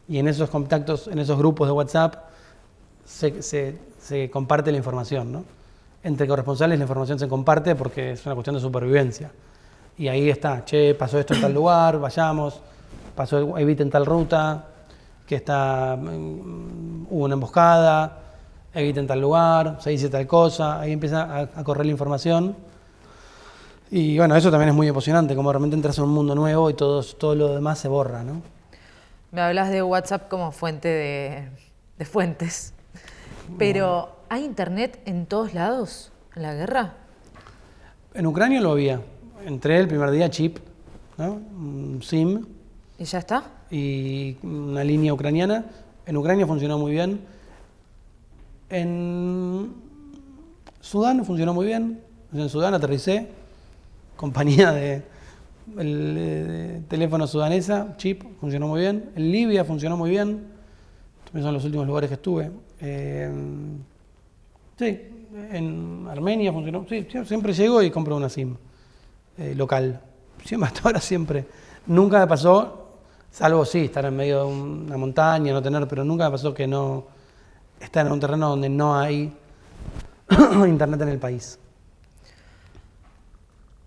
Y en esos contactos, en esos grupos de WhatsApp, se comparte la información, ¿no? Entre corresponsales la información se comparte porque es una cuestión de supervivencia. Y ahí está, pasó esto en tal lugar, vayamos, eviten tal ruta, hubo una emboscada, eviten tal lugar, se dice tal cosa, ahí empieza a correr la información. Y bueno, eso también es muy emocionante, como realmente entras en un mundo nuevo y todo lo demás se borra, ¿no? Me hablas de WhatsApp como fuente de fuentes, pero ¿hay internet en todos lados en la guerra? En Ucrania lo había. Entré el primer día, chip, ¿no? Un SIM. ¿Y ya está? Y una línea ucraniana. En Ucrania funcionó muy bien. En Sudán funcionó muy bien. En Sudán aterricé, compañía de El teléfono sudanesa, chip, funcionó muy bien. En Libia funcionó muy bien. También son los últimos lugares que estuve. Sí, en Armenia funcionó. Sí, siempre llego y compro una SIM local. Siempre, hasta ahora siempre. Nunca me pasó, salvo sí, estar en medio de una montaña, no tener, pero nunca me pasó que no estar en un terreno donde no hay internet en el país.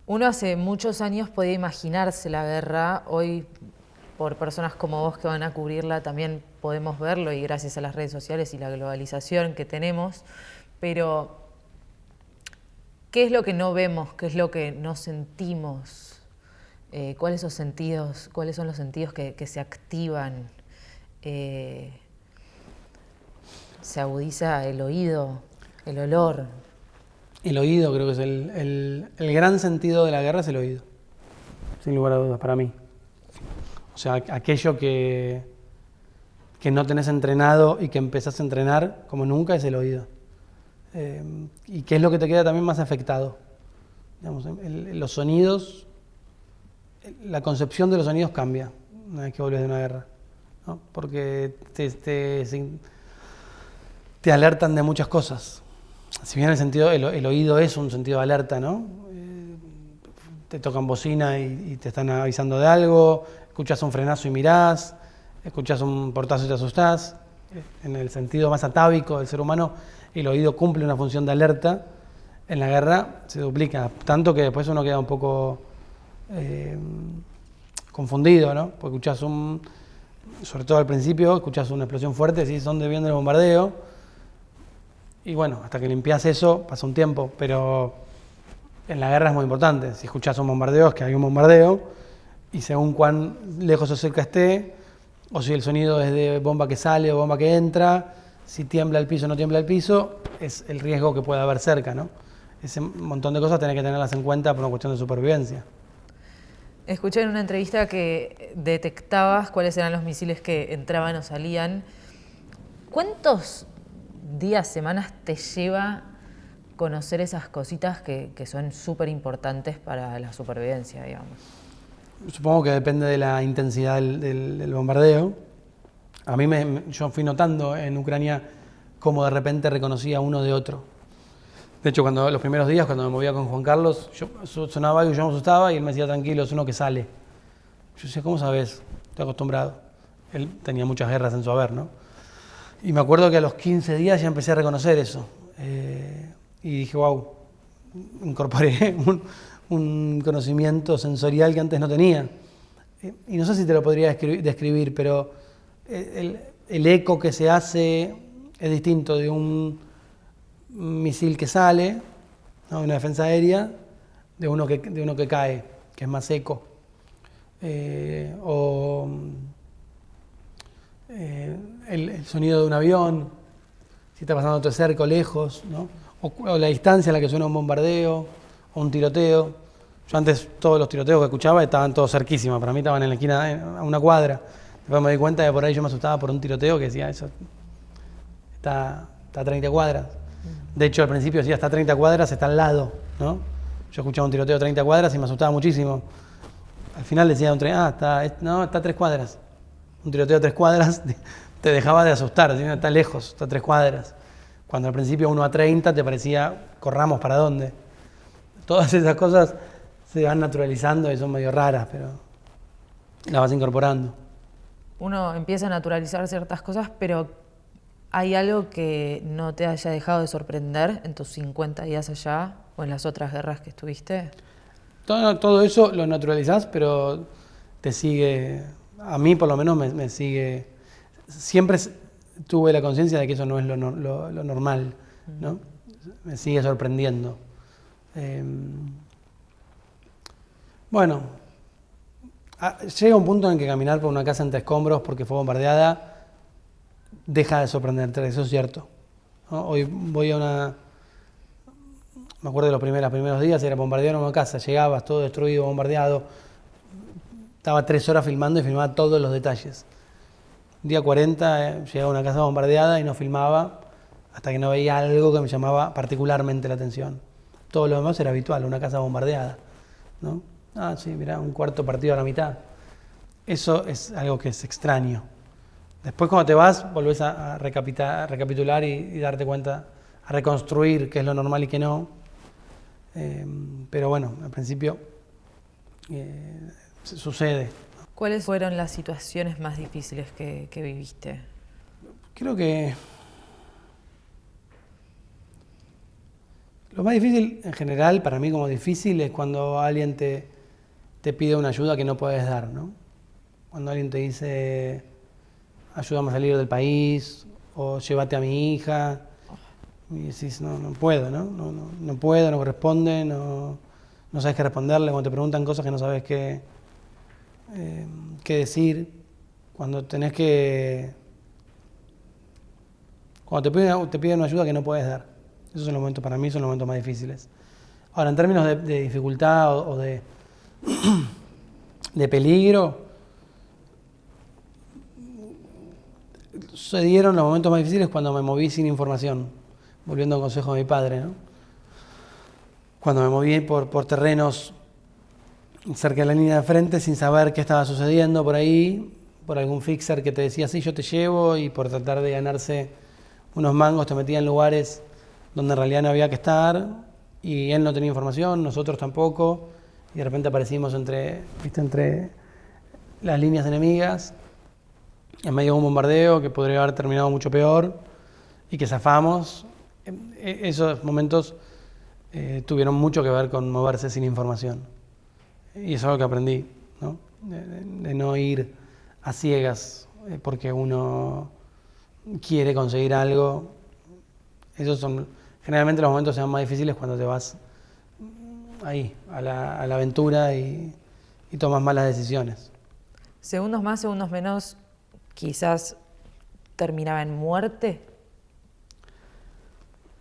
Uno hace muchos años podía imaginarse la guerra, hoy por personas como vos que van a cubrirla también podemos verlo y gracias a las redes sociales y la globalización que tenemos, pero ¿qué es lo que no vemos? ¿Qué es lo que no sentimos? ¿Cuáles son los sentidos que se activan? Se agudiza el oído, el olor. El oído creo que es el gran sentido de la guerra, es el oído, sin lugar a dudas, para mí. O sea, aquello que no tenés entrenado y que empezás a entrenar como nunca es el oído. Y que es lo que te queda también más afectado. Digamos, los sonidos, la concepción de los sonidos cambia una vez que volvés de una guerra, ¿no? Porque te alertan de muchas cosas. Si bien el oído es un sentido de alerta, ¿no? Te tocan bocina y te están avisando de algo, escuchás un frenazo y mirás, escuchás un portazo y te asustás. En el sentido más atávico del ser humano, el oído cumple una función de alerta. En la guerra se duplica, tanto que después uno queda un poco confundido, ¿no? Porque escuchás sobre todo al principio, escuchás una explosión fuerte, decís, ¿dónde viene el bombardeo? Y bueno, hasta que limpias eso pasa un tiempo, pero en la guerra es muy importante. Si escuchás un bombardeo es que hay un bombardeo, y según cuán lejos o cerca esté, o si el sonido es de bomba que sale o bomba que entra, si tiembla el piso o no tiembla el piso, es el riesgo que puede haber cerca, ¿no? Ese montón de cosas tenés que tenerlas en cuenta por una cuestión de supervivencia. Escuché en una entrevista que detectabas cuáles eran los misiles que entraban o salían. ¿Cuántos días, semanas te lleva conocer esas cositas que son súper importantes para la supervivencia, digamos? Supongo que depende de la intensidad del bombardeo. A mí yo fui notando en Ucrania cómo de repente reconocía uno de otro. De hecho, los primeros días, cuando me movía con Juan Carlos, sonaba algo y yo me asustaba y él me decía, tranquilo, es uno que sale. Yo decía, ¿cómo sabes? Estoy acostumbrado. Él tenía muchas guerras en su haber, ¿no? Y me acuerdo que a los 15 días ya empecé a reconocer eso. Y dije, wow, incorporé un conocimiento sensorial que antes no tenía. Y no sé si te lo podría describir, pero el eco que se hace es distinto de un misil que sale, ¿no? Una defensa aérea, de uno que cae, que es más eco. El sonido de un avión, si está pasando cerca o lejos, ¿no? O la distancia a la que suena un bombardeo o un tiroteo. Yo antes todos los tiroteos que escuchaba estaban todos cerquísimos, para mí estaban en la esquina a una cuadra. Después me di cuenta que por ahí yo me asustaba por un tiroteo que decía, eso está a 30 cuadras. De hecho al principio decía, está a 30 cuadras, está al lado, ¿no? Yo escuchaba un tiroteo a 30 cuadras y me asustaba muchísimo. Al final decía, está a 3 cuadras. Un tiroteo a 3 cuadras te dejaba de asustar, está lejos, está a 3 cuadras. Cuando al principio uno a 30 te parecía, corramos, ¿para dónde? Todas esas cosas se van naturalizando y son medio raras, pero las vas incorporando. Uno empieza a naturalizar ciertas cosas, pero ¿hay algo que no te haya dejado de sorprender en tus 50 días allá o en las otras guerras que estuviste? Todo eso lo naturalizás, pero te sigue, a mí por lo menos me sigue, siempre tuve la conciencia de que eso no es lo normal, ¿no? Me sigue sorprendiendo. Bueno, llega un punto en que caminar por una casa entre escombros porque fue bombardeada deja de sorprenderte, eso es cierto, ¿no? Hoy voy me acuerdo de los primeros días, era bombardear una casa, llegabas todo destruido, bombardeado, estaba 3 horas filmando y filmaba todos los detalles. Día 40 llegaba a una casa bombardeada y no filmaba hasta que no veía algo que me llamaba particularmente la atención. Todo lo demás era habitual, una casa bombardeada, ¿no? Ah, sí, mirá, un cuarto partido a la mitad. Eso es algo que es extraño. Después cuando te vas, volvés a recapitular y darte cuenta, a reconstruir qué es lo normal y qué no. Pero bueno, al principio sucede. ¿Cuáles fueron las situaciones más difíciles que viviste? Creo que lo más difícil en general, para mí como difícil, es cuando alguien te pide una ayuda que no puedes dar, ¿no? Cuando alguien te dice, ayúdame a salir del país, o llévate a mi hija, y decís, no puedo, ¿no? No puedo, no corresponde, no sabes qué responderle, cuando te preguntan cosas que no sabes qué decir, cuando tenés que... Cuando te piden una ayuda que no puedes dar. Esos son los momentos, para mí, son los momentos más difíciles. Ahora, en términos de dificultad o de peligro, sucedieron los momentos más difíciles cuando me moví sin información, volviendo al consejo de mi padre, ¿no? Cuando me moví por terrenos cerca de la línea de frente sin saber qué estaba sucediendo por ahí, por algún fixer que te decía, sí, yo te llevo, y por tratar de ganarse unos mangos te metía en lugares donde en realidad no había que estar, y él no tenía información, nosotros tampoco, y de repente aparecimos entre las líneas enemigas, en medio de un bombardeo que podría haber terminado mucho peor, y que zafamos. Esos momentos tuvieron mucho que ver con moverse sin información. Y eso es algo que aprendí, ¿no? De no ir a ciegas porque uno quiere conseguir algo. Esos son generalmente los momentos que sean más difíciles cuando te vas ahí, a la aventura y tomas malas decisiones. Segundos más, segundos menos, quizás terminaba en muerte.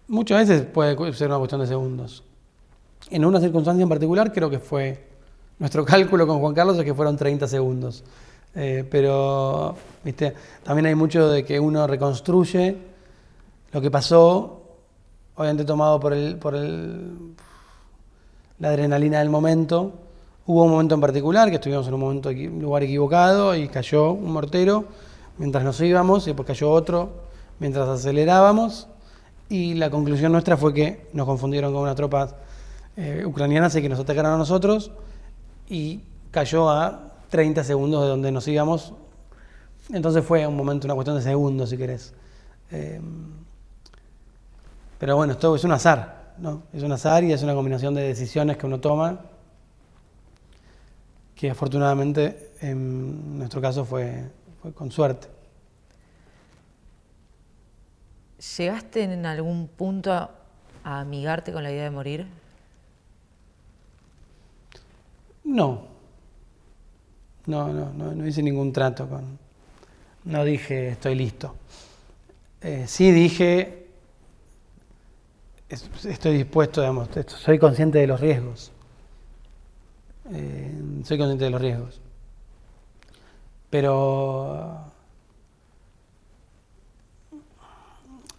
Muchas veces puede ser una cuestión de segundos. En una circunstancia en particular creo que fue, nuestro cálculo con Juan Carlos es que fueron 30 segundos. Pero, ¿viste? También hay mucho de que uno reconstruye lo que pasó, obviamente tomado por la adrenalina del momento. Hubo un momento en particular que estuvimos en un lugar equivocado y cayó un mortero mientras nos íbamos, y después cayó otro mientras acelerábamos, y la conclusión nuestra fue que nos confundieron con unas tropas ucranianas y que nos atacaron a nosotros, y cayó a 30 segundos de donde nos íbamos. Entonces fue un momento, una cuestión de segundos, si querés. Pero bueno, esto es un azar, ¿no? Es un azar y es una combinación de decisiones que uno toma, que afortunadamente en nuestro caso fue con suerte. ¿Llegaste en algún punto a amigarte con la idea de morir? No hice ningún trato no dije estoy listo. Sí dije estoy dispuesto, digamos, soy consciente de los riesgos. Pero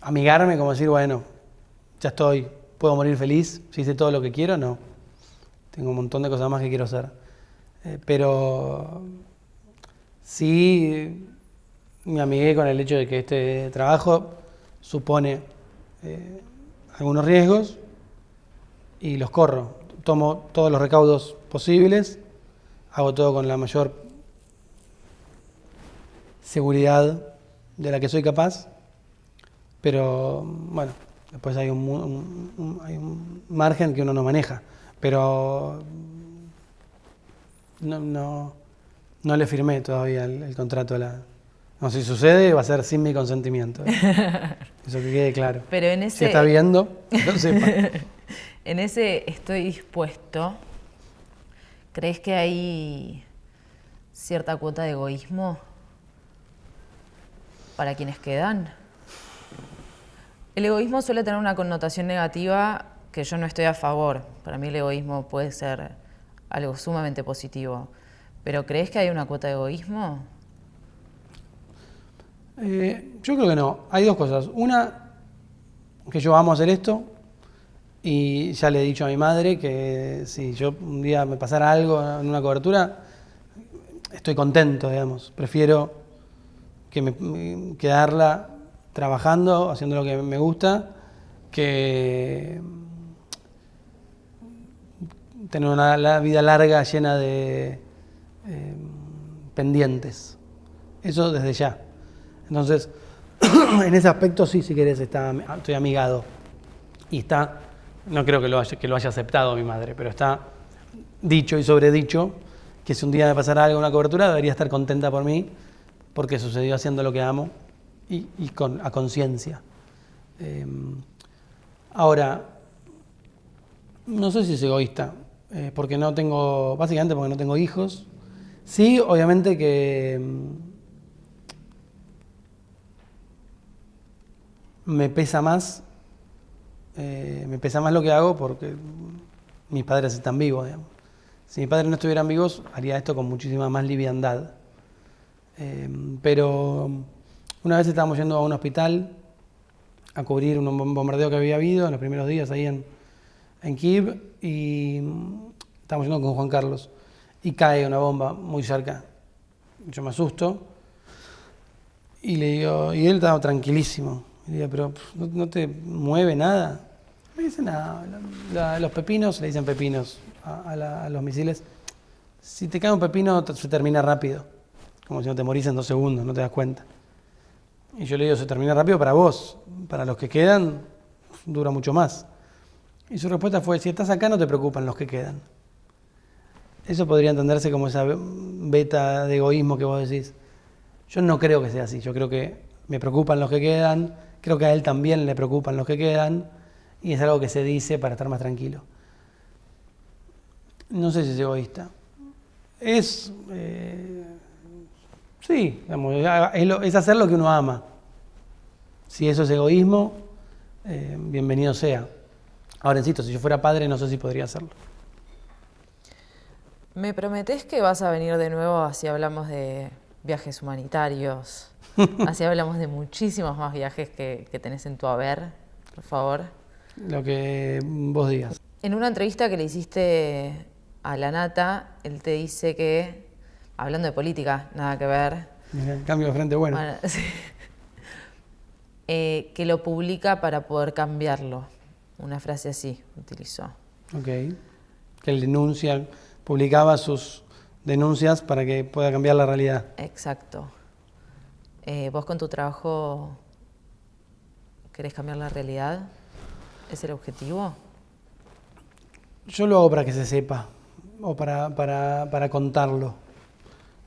amigarme como decir, bueno, ya estoy, puedo morir feliz, si hice todo lo que quiero, no. Tengo un montón de cosas más que quiero hacer. Pero sí me amigué con el hecho de que este trabajo supone algunos riesgos y los corro. Tomo todos los recaudos posibles, hago todo con la mayor seguridad de la que soy capaz, pero bueno, después hay un margen que uno no maneja, pero no le firmé todavía el contrato a la... No, si sucede va a ser sin mi consentimiento. Eso que quede claro. Pero en ese... Si está viendo, no sepa. En ese estoy dispuesto, ¿crees que hay cierta cuota de egoísmo para quienes quedan? El egoísmo suele tener una connotación negativa que yo no estoy a favor. Para mí el egoísmo puede ser algo sumamente positivo. ¿Pero crees que hay una cuota de egoísmo? Yo creo que no. Hay dos cosas. Una, que yo amo hacer esto, Y ya le he dicho a mi madre que si yo un día me pasara algo en una cobertura, estoy contento, digamos. Prefiero quedarla trabajando, haciendo lo que me gusta, que tener una vida larga llena de pendientes. Eso desde ya. Entonces, en ese aspecto sí, si querés, estoy amigado. Y está, no creo que lo haya aceptado mi madre, pero está dicho y sobredicho que si un día me pasara algo en una cobertura, debería estar contenta por mí, porque sucedió haciendo lo que amo y a conciencia. Ahora, no sé si es egoísta, básicamente porque no tengo hijos. Sí, obviamente que me pesa más lo que hago porque mis padres están vivos, digamos. Si mis padres no estuvieran vivos, haría esto con muchísima más liviandad. Pero una vez estábamos yendo a un hospital a cubrir un bombardeo que había habido en los primeros días ahí en Kiev, y estábamos yendo con Juan Carlos y cae una bomba muy cerca. Yo me asusto y le digo, y él estaba tranquilísimo. Y le digo, pero ¿no te mueve nada? Me dice, nada, los pepinos, le dicen pepinos a los misiles, si te cae un pepino se termina rápido, como si no te morís en 2 segundos, no te das cuenta. Y yo le digo, se termina rápido para vos, para los que quedan dura mucho más. Y su respuesta fue, si estás acá no te preocupan los que quedan. Eso podría entenderse como esa beta de egoísmo que vos decís. Yo no creo que sea así, yo creo que me preocupan los que quedan, creo que a él también le preocupan los que quedan, y es algo que se dice para estar más tranquilo. No sé si es egoísta. Sí, digamos, es hacer lo que uno ama. Si eso es egoísmo, bienvenido sea. Ahora, insisto, si yo fuera padre no sé si podría hacerlo. ¿Me prometés que vas a venir de nuevo así hablamos de viajes humanitarios? Así hablamos de muchísimos más viajes que tenés en tu haber, por favor. Lo que vos digas. En una entrevista que le hiciste a La Nata, él te dice que, hablando de política, nada que ver. Mirá, cambio de frente, bueno. Sí. Que lo publica para poder cambiarlo. Una frase así utilizó. Ok. Que él publicaba sus denuncias para que pueda cambiar la realidad. Exacto. ¿Vos con tu trabajo querés cambiar la realidad? ¿Es el objetivo? Yo lo hago para que se sepa, o para contarlo.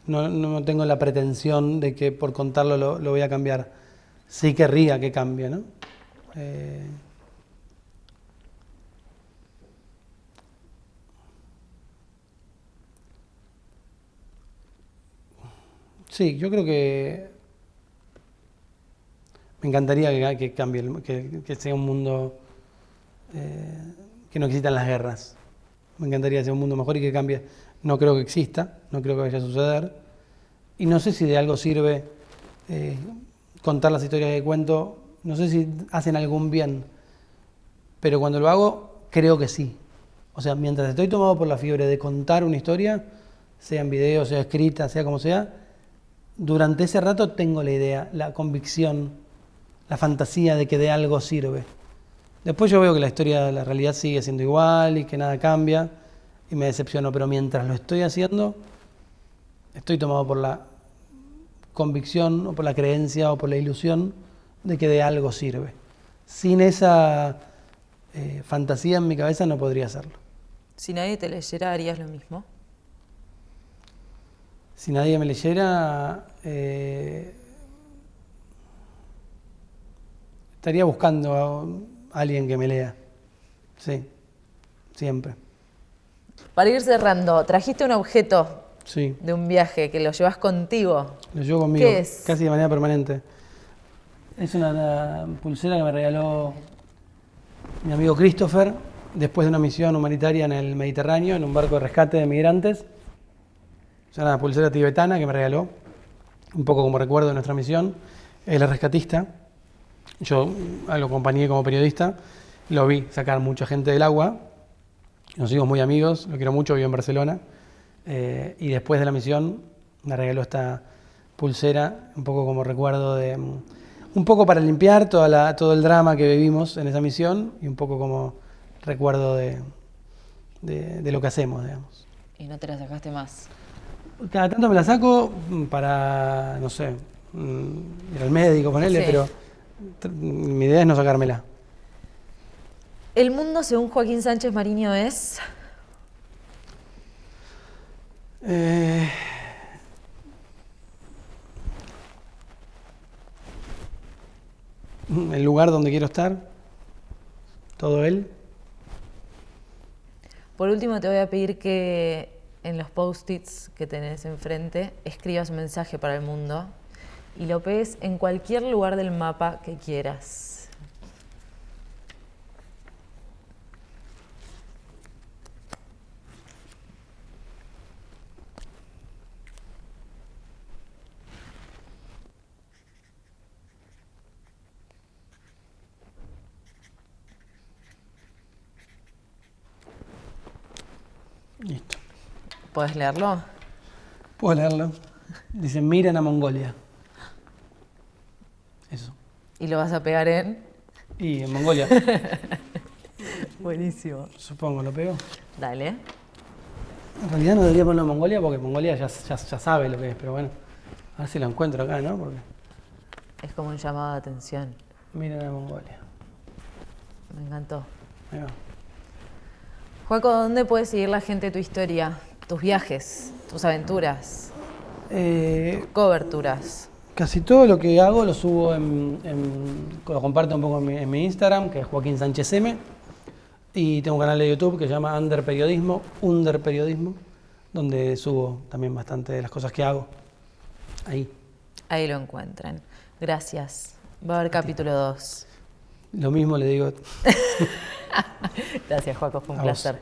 No tengo la pretensión de que por contarlo lo voy a cambiar. Sí querría que cambie, ¿no? Sí, yo creo que me encantaría que cambie, que sea un mundo que no existan las guerras. Me encantaría que sea un mundo mejor y que cambie. No creo que exista, no creo que vaya a suceder. Y no sé si de algo sirve contar las historias que cuento, no sé si hacen algún bien, pero cuando lo hago, creo que sí. O sea, mientras estoy tomado por la fiebre de contar una historia, sea en video, sea escrita, sea como sea, durante ese rato tengo la idea, la convicción, la fantasía de que de algo sirve. Después yo veo que la realidad sigue siendo igual y que nada cambia y me decepciono, pero mientras lo estoy haciendo, estoy tomado por la convicción o por la creencia o por la ilusión de que de algo sirve. Sin esa fantasía en mi cabeza no podría hacerlo. Si nadie te leyera, ¿harías lo mismo? Si nadie me leyera, estaría buscando a alguien que me lea. Sí, siempre. Para ir cerrando, trajiste un objeto Sí. de un viaje que lo llevas contigo. Lo llevo conmigo, ¿Qué es? casi de manera permanente. Es una pulsera que me regaló mi amigo Christopher después de una misión humanitaria en el Mediterráneo, en un barco de rescate de migrantes. Es una pulsera tibetana que me regaló, un poco como recuerdo de nuestra misión. Él es rescatista, yo lo acompañé como periodista lo vi sacar mucha gente del agua. Nos hicimos muy amigos, lo quiero mucho, vivo en Barcelona. Y después de la misión me regaló esta pulsera, un poco como recuerdo de... un poco para limpiar todo el drama que vivimos en esa misión y un poco como recuerdo de lo que hacemos, digamos. Y no te la sacaste más. Cada tanto me la saco para, no sé, ir al médico, ponerle, Sí. pero mi idea es no sacármela. El mundo, según Joaquín Sánchez Mariño, es... El lugar donde quiero estar, todo él. Por último, te voy a pedir que en los post-its que tenés enfrente escribas un mensaje para el mundo y lo pegues en cualquier lugar del mapa que quieras. Listo. ¿Podés leerlo? Puedo leerlo. Dice, miren a Mongolia. Eso. Y lo vas a pegar en... Y en Mongolia, Buenísimo. supongo, lo pego. Dale. En realidad no debería ponerlo en Mongolia porque Mongolia ya sabe lo que es, pero bueno. A ver si lo encuentro acá, ¿no? Porque Es como un llamado de atención. miren a Mongolia. Me encantó. Ahí va. Joaco, ¿dónde puede seguir la gente tu historia? Tus viajes, tus aventuras, coberturas. Casi todo lo que hago lo subo lo comparto un poco en mi Instagram, que es Joaquín Sánchez M. Y tengo un canal de YouTube que se llama Under Periodismo, donde subo también bastante de las cosas que hago. Ahí. Ahí lo encuentran. Gracias. Va a haber capítulo 2. Lo mismo le digo Gracias, Joaco, fue un a vos. placer.